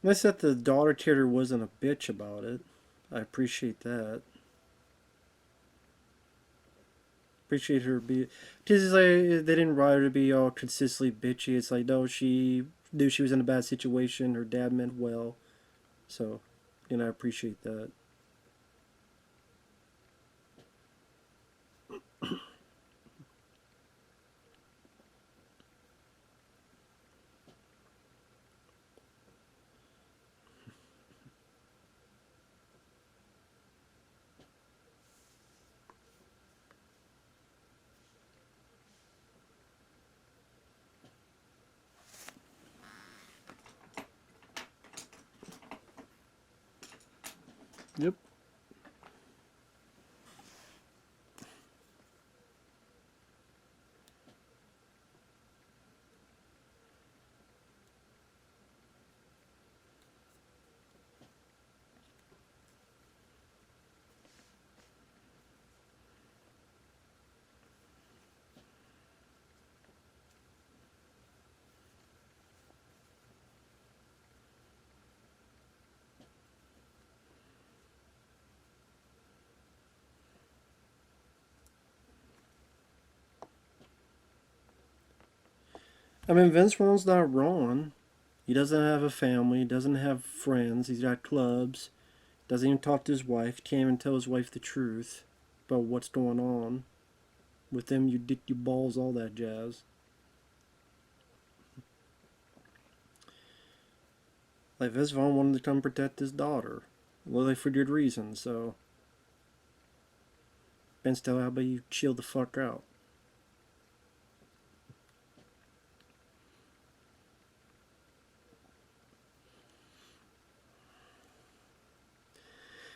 Nice that the daughter kidder wasn't a bitch about it. I appreciate that. Appreciate her be, because it's like they didn't write her to be all consistently bitchy. It's like no, she knew she was in a bad situation. Her dad meant well, so I appreciate that. Yep. I mean, Vince Vaughn's not wrong. He doesn't have a family. He doesn't have friends. He's got clubs. Doesn't even talk to his wife. Can't even tell his wife the truth about what's going on with him. You dick your balls, all that jazz. Like Vince Vaughn wanted to come protect his daughter, well, like for good reason. So Ben Stiller, how about you chill the fuck out?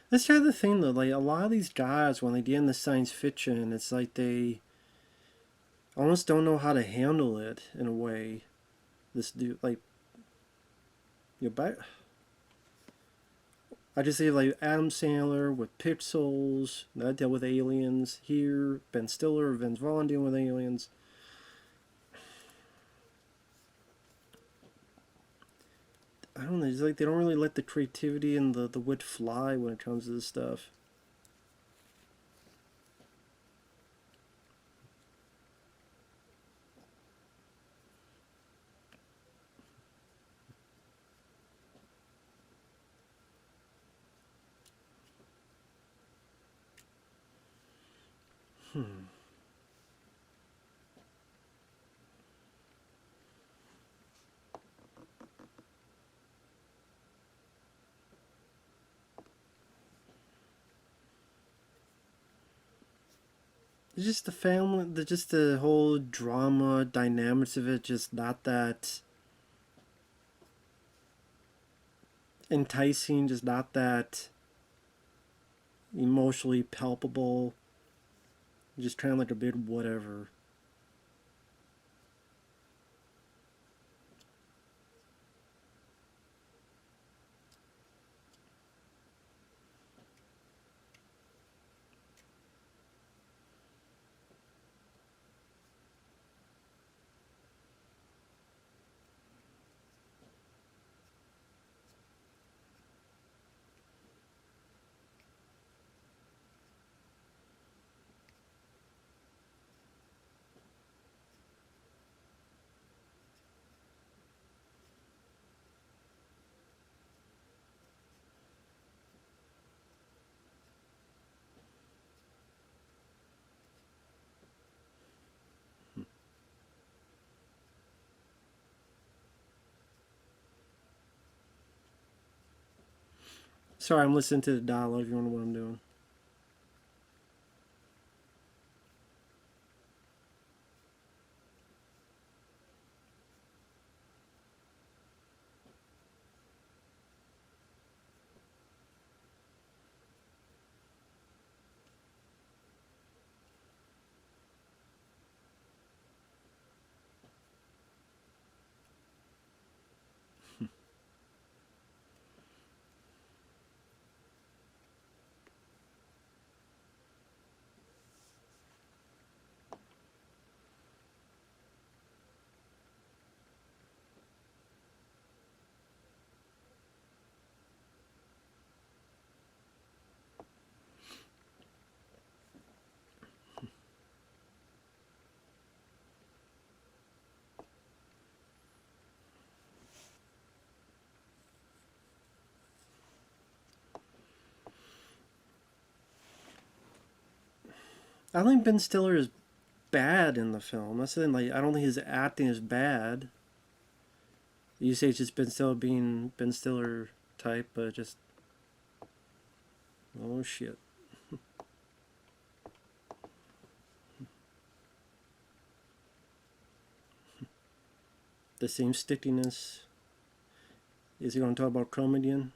That's kind of the thing though. Like a lot of these guys, when they get into science fiction, it's like they almost don't know how to handle it in a way. This dude, like, back. I just say like Adam Sandler with Pixels, that dealt with aliens. Here, Ben Stiller, Vince Vaughn dealing with aliens. I don't know. It's like they don't really let the creativity and the wit fly when it comes to this stuff. It's just the family, just the whole drama dynamics of it, just not that enticing, just not that emotionally palpable. Just kind of like a big whatever. Sorry, I'm listening to the dialogue. You don't know what I'm doing. I don't think Ben Stiller is bad in the film. That's the thing. Like, I don't think his acting is bad. You say it's just Ben Stiller being Ben Stiller type, but just oh shit. The same stickiness. Is he going to talk about comedian?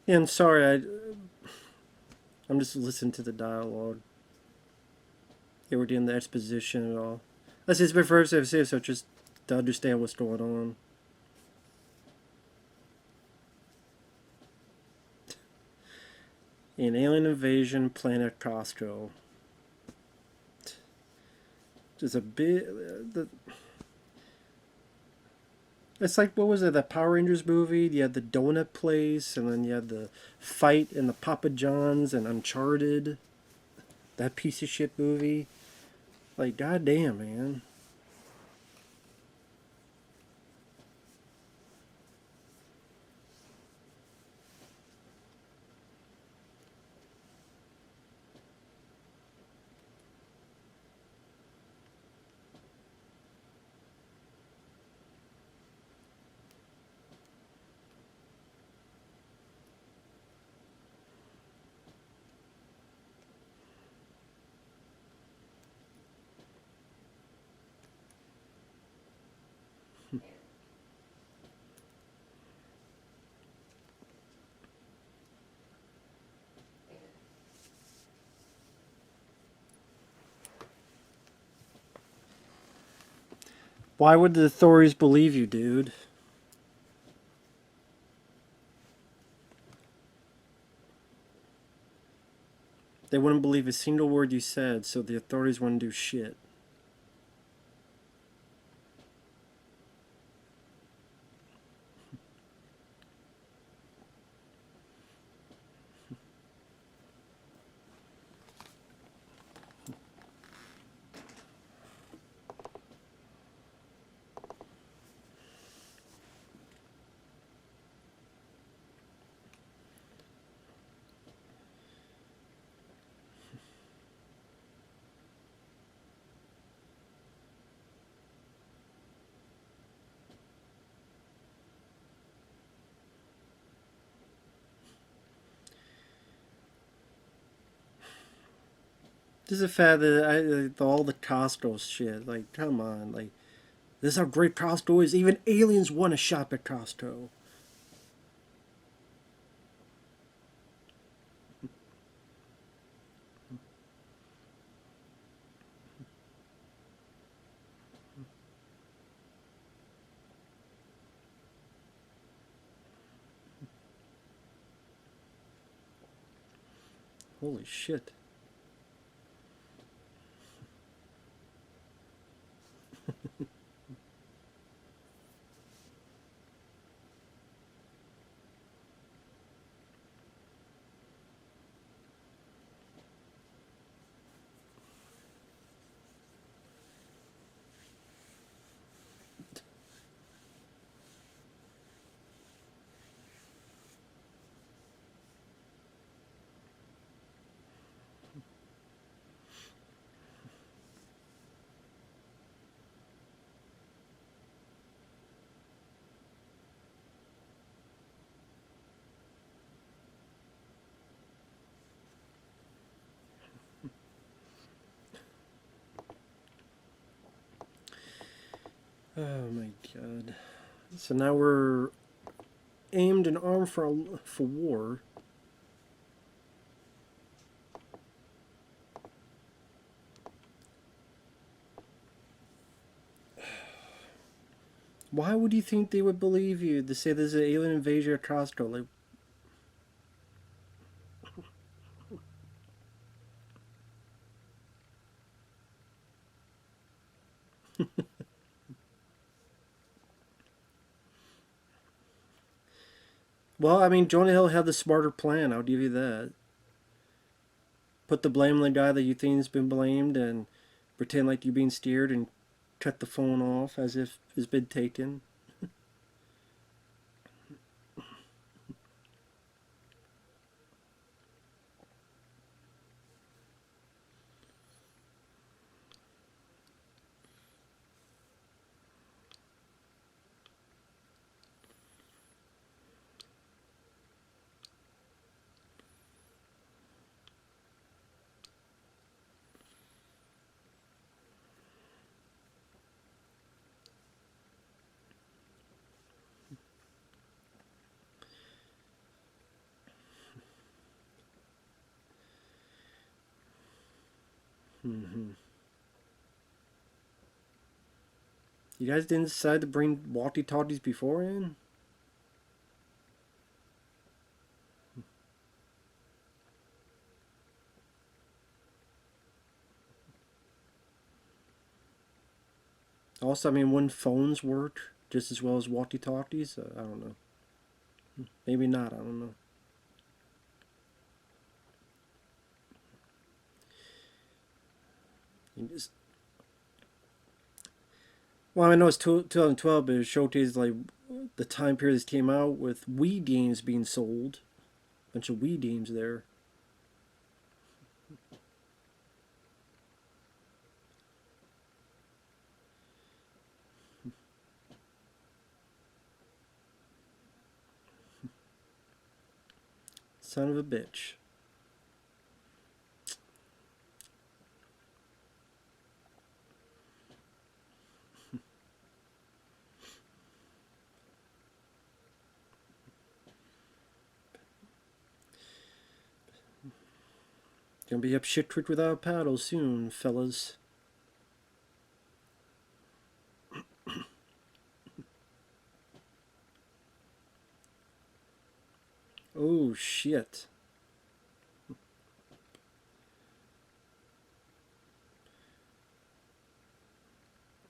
Yeah, I'm sorry. I'm just listening to the dialogue. They were doing the exposition and all. That's just my first episode, so just to understand what's going on. An alien invasion, planet Costco. Just a bit. It's like, what was it? The Power Rangers movie. You had the donut place, and then you had the fight in the Papa John's and Uncharted. That piece of shit movie. Like, goddamn, man. Why would the authorities believe you, dude? They wouldn't believe a single word you said, so the authorities wouldn't do shit. Just the fact that all the Costco shit, like, come on, like, this is how great Costco is. Even aliens want to shop at Costco. Holy shit. Oh my god. So now we're aimed and armed for war. Why would you think they would believe you to say there's an alien invasion of Costco? Like, well, I mean, Jonah Hill had the smarter plan. I'll give you that. Put the blame on the guy that you think has been blamed, and pretend like you're being steered, and cut the phone off as if it's been taken. Mm-hmm. You guys didn't decide to bring walkie-talkies beforehand? Also, I mean, wouldn't phones work just as well as walkie-talkies? I don't know. Maybe not. I don't know. You just, well, I know it's 2012, but it showcased like the time period this came out with Wii games being sold. Bunch of Wii games there. Son of a bitch. Gonna be up shit creek without a paddle soon, fellas. Oh shit.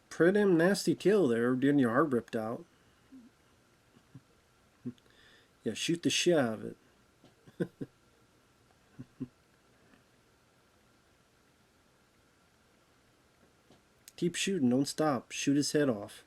Pretty nasty kill there, getting your heart ripped out. Yeah, shoot the shit out of it. Keep shooting, don't stop. Shoot his head off.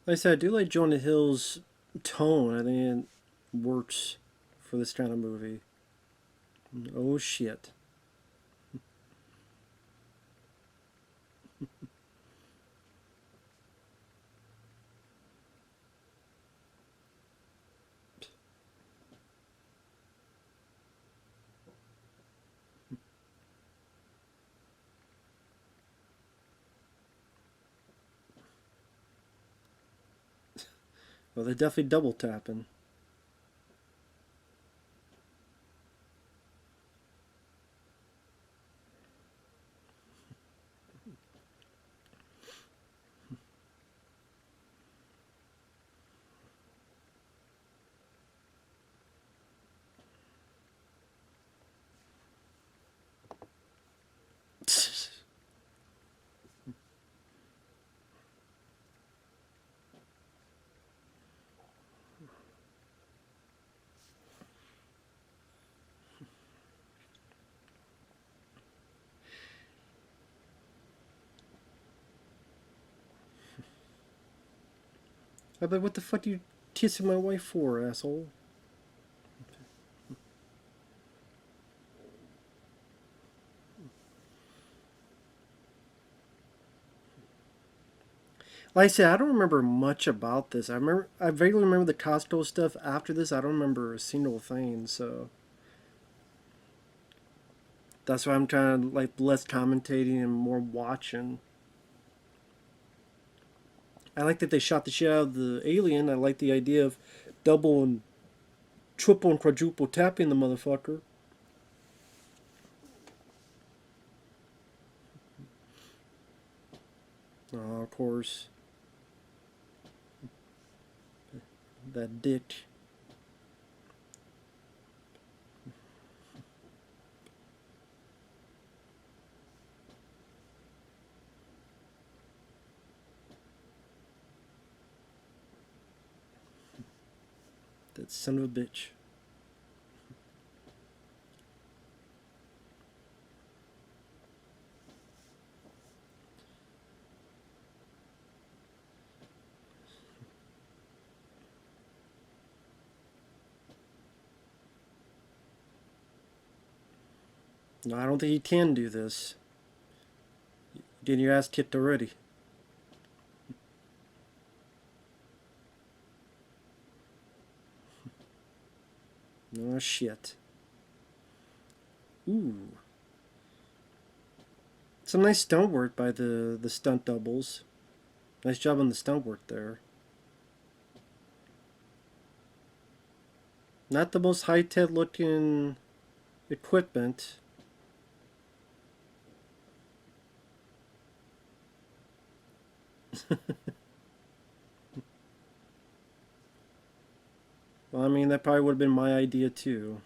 Like I said, I do like Jonah Hill's tone. I think it works for this kind of movie. Oh shit. Well, they're definitely double tapping. I'm like, what the fuck are you kissing my wife for, asshole? Like I said, I don't remember much about this. I vaguely remember the Costco stuff. After this, I don't remember a single thing. So that's why I'm trying to like less commentating and more watching. I like that they shot the shit out of the alien. I like the idea of double and triple and quadruple tapping the motherfucker. Oh, of course, that dick. That son of a bitch. No, I don't think he can do this. Getting your ass kicked already. Oh shit. Ooh. Some nice stunt work by the stunt doubles. Nice job on the stunt work there. Not the most high-tech looking equipment. Well, I mean, that probably would have been my idea too.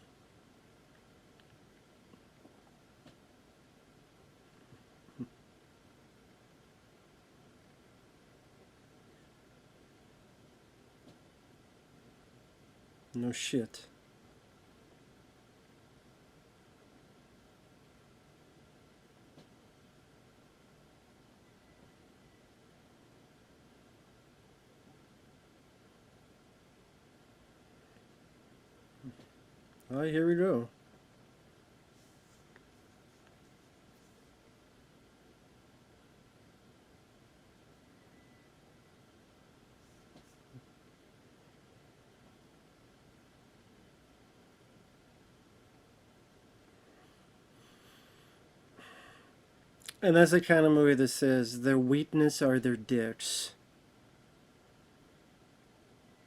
No shit. Alright, here we go. And that's the kind of movie that says their weakness are their dicks.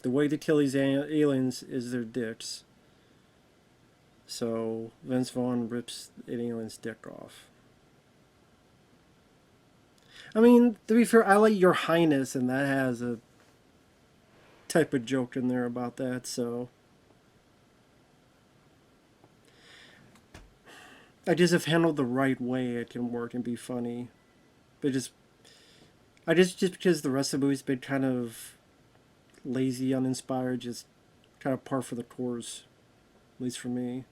The way to kill these aliens is their dicks. So Vince Vaughn rips an alien's dick off. I mean, to be fair, I like Your Highness, and that has a type of joke in there about that, so. I just if handled the right way, it can work and be funny. But just because the rest of the movie's been kind of lazy, uninspired, just kind of par for the course, at least for me.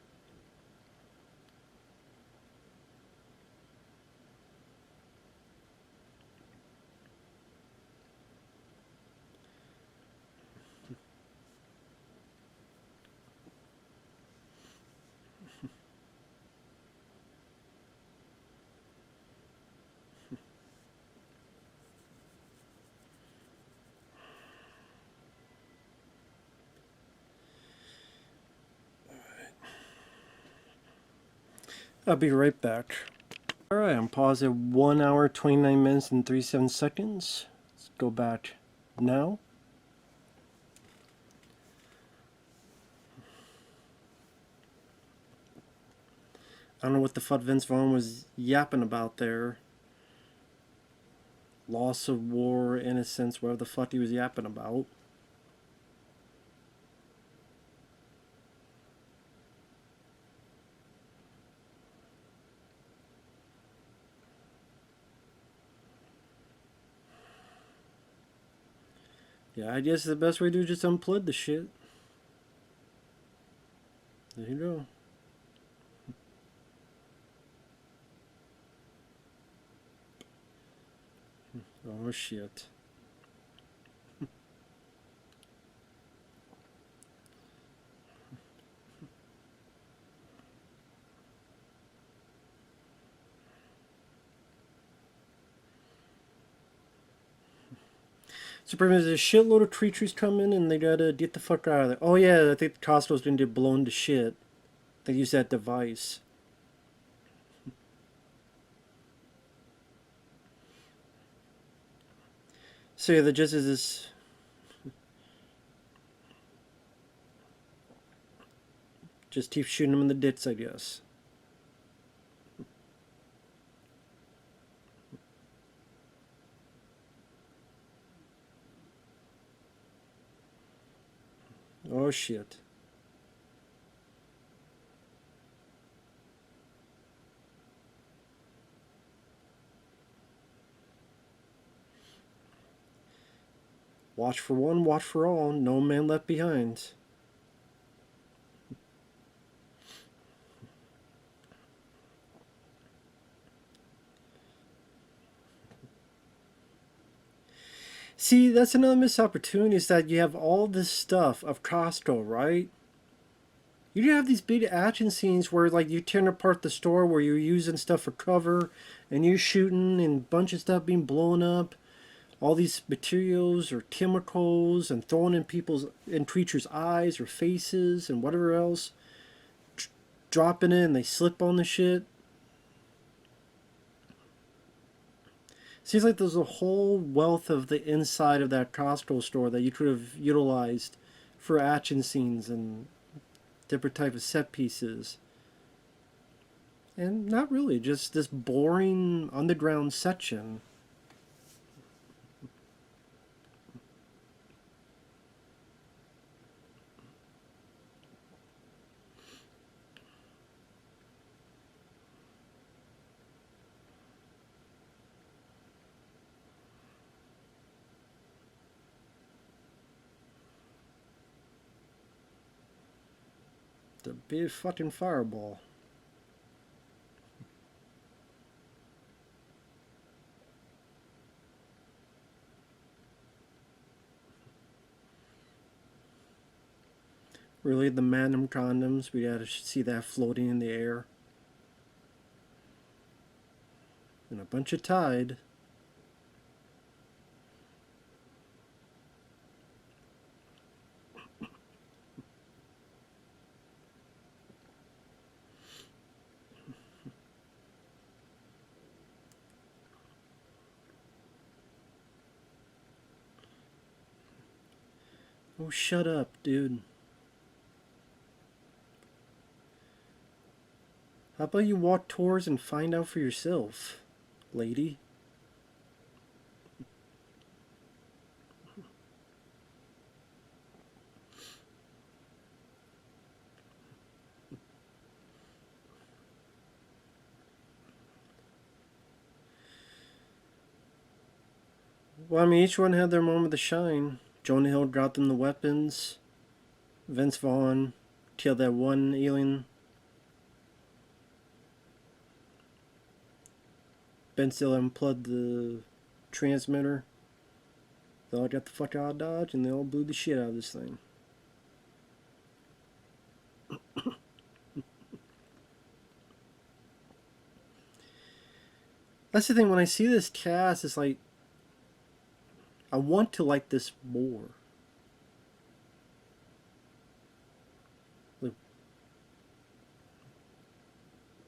I'll be right back. Alright, I'm paused at 1 hour, 29 minutes, and 37 seconds. Let's go back now. I don't know what the fuck Vince Vaughn was yapping about there. Loss of war, innocence, whatever the fuck he was yapping about. Yeah, I guess the best way to do is just unplug the shit. There you go. Oh shit. So pretty much there's a shitload of creatures coming and they gotta get the fuck out of there. Oh yeah, I think Costco's gonna get blown to shit. They use that device. So yeah, the gist is this. Just keep shooting them in the dits, I guess. Oh shit. Watch for one, watch for all. No man left behind. See, that's another missed opportunity is that you have all this stuff of Costco, right? You have these big action scenes where like you tearing apart the store where you're using stuff for cover and you're shooting and a bunch of stuff being blown up. All these materials or chemicals and throwing in creatures' eyes or faces and whatever else. Dropping it and they slip on the shit. Seems like there's a whole wealth of the inside of that Costco store that you could have utilized for action scenes and different type of set pieces. And not really, just this boring underground section. The big fucking fireball. Really, the Magnum condoms, we gotta see that floating in the air. And a bunch of Tide. Oh, shut up, dude. How about you walk tours and find out for yourself, lady? Well, I mean, each one had their moment to shine. Jonah Hill got them the weapons. Vince Vaughn killed that one alien. Ben Stiller unplugged the transmitter. They all got the fuck out of Dodge and they all blew the shit out of this thing. That's the thing, when I see this cast, it's like, I want to like this more. Like,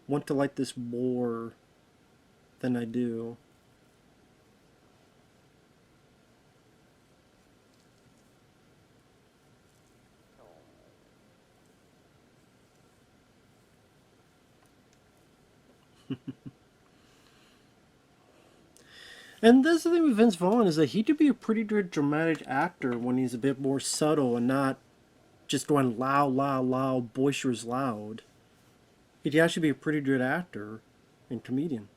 want to like this more than I do. And that's the thing with Vince Vaughn is that he could be a pretty good dramatic actor when he's a bit more subtle and not just going loud, loud, loud, boisterous, loud. He could actually be a pretty good actor and comedian.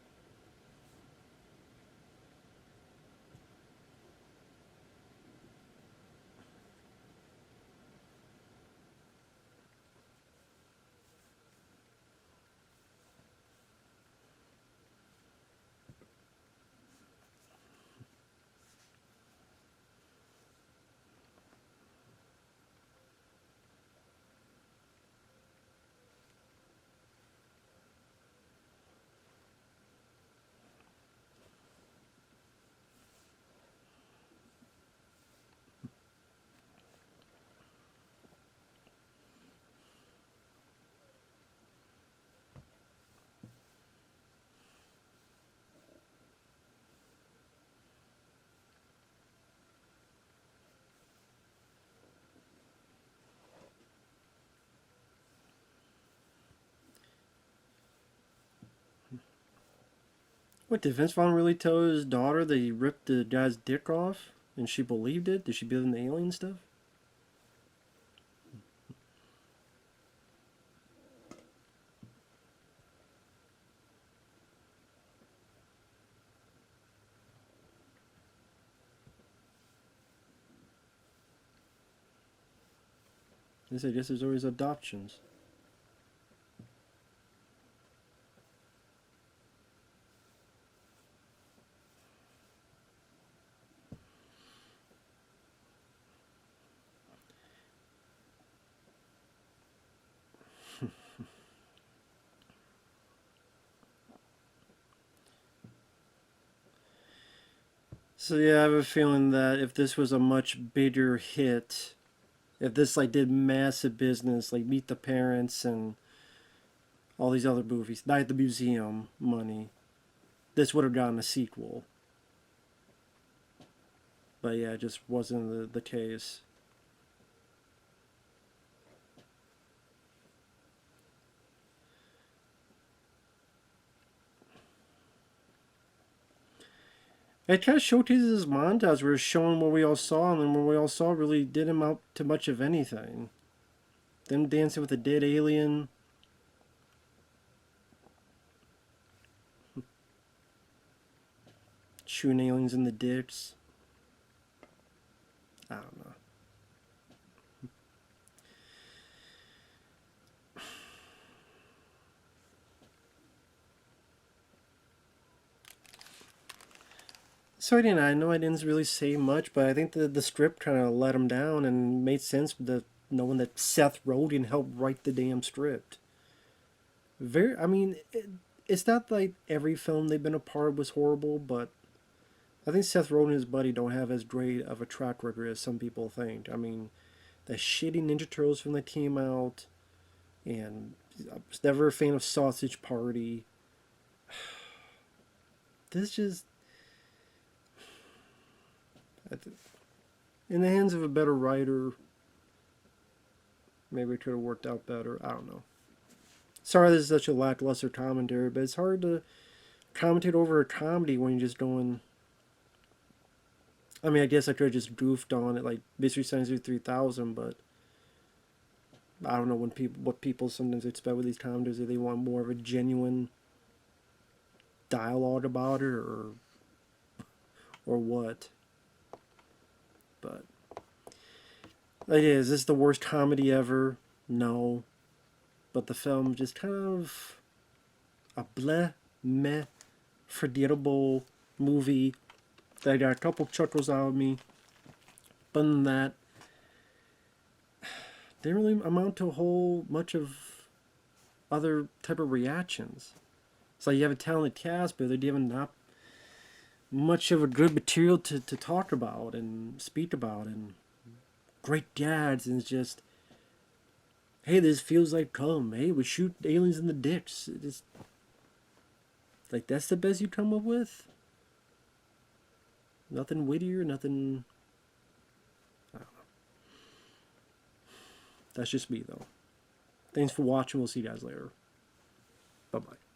What, did Vince Vaughn really tell his daughter that he ripped the guy's dick off? And she believed it? Did she believe in the alien stuff? I guess there's always adoptions. So yeah, I have a feeling that if this was a much bigger hit, if this like did massive business, like Meet the Parents and all these other movies, Night at the Museum money, this would have gotten a sequel. But yeah, it just wasn't the case. It kind of showcases his montage where it's showing what we all saw, and then what we all saw really didn't amount to much of anything. Them dancing with a dead alien. Shooting aliens in the dicks. I don't know. So again, I know I didn't really say much, but I think the script kind of let him down and made sense with the knowing that Seth Rogen helped write the damn script. I mean, it's not like every film they've been a part of was horrible, but I think Seth Rogen and his buddy don't have as great of a track record as some people think. I mean, the shitty Ninja Turtles film that came out, and I was never a fan of Sausage Party. This just, in the hands of a better writer, maybe it could have worked out better. I don't know. Sorry, this is such a lackluster commentary, but it's hard to commentate over a comedy when you're just going. I mean, I guess I could have just goofed on it like Mystery Science Theater 3000, but I don't know what people sometimes expect with these comedies. If they want more of a genuine dialogue about it, or what. But it is. Is this the worst comedy ever? No. But the film just kind of a bleh, meh, forgettable movie that got a couple chuckles out of me. But than that, didn't really amount to a whole much of other type of reactions. It's like you have a talented cast, but they're given not much of a good material to talk about and speak about, and great dads, and it's just hey, this feels like cum. Hey, we shoot aliens in the dicks. It's, like, that's the best you come up with? Nothing wittier, nothing... I don't know. That's just me, though. Thanks for watching. We'll see you guys later. Bye-bye.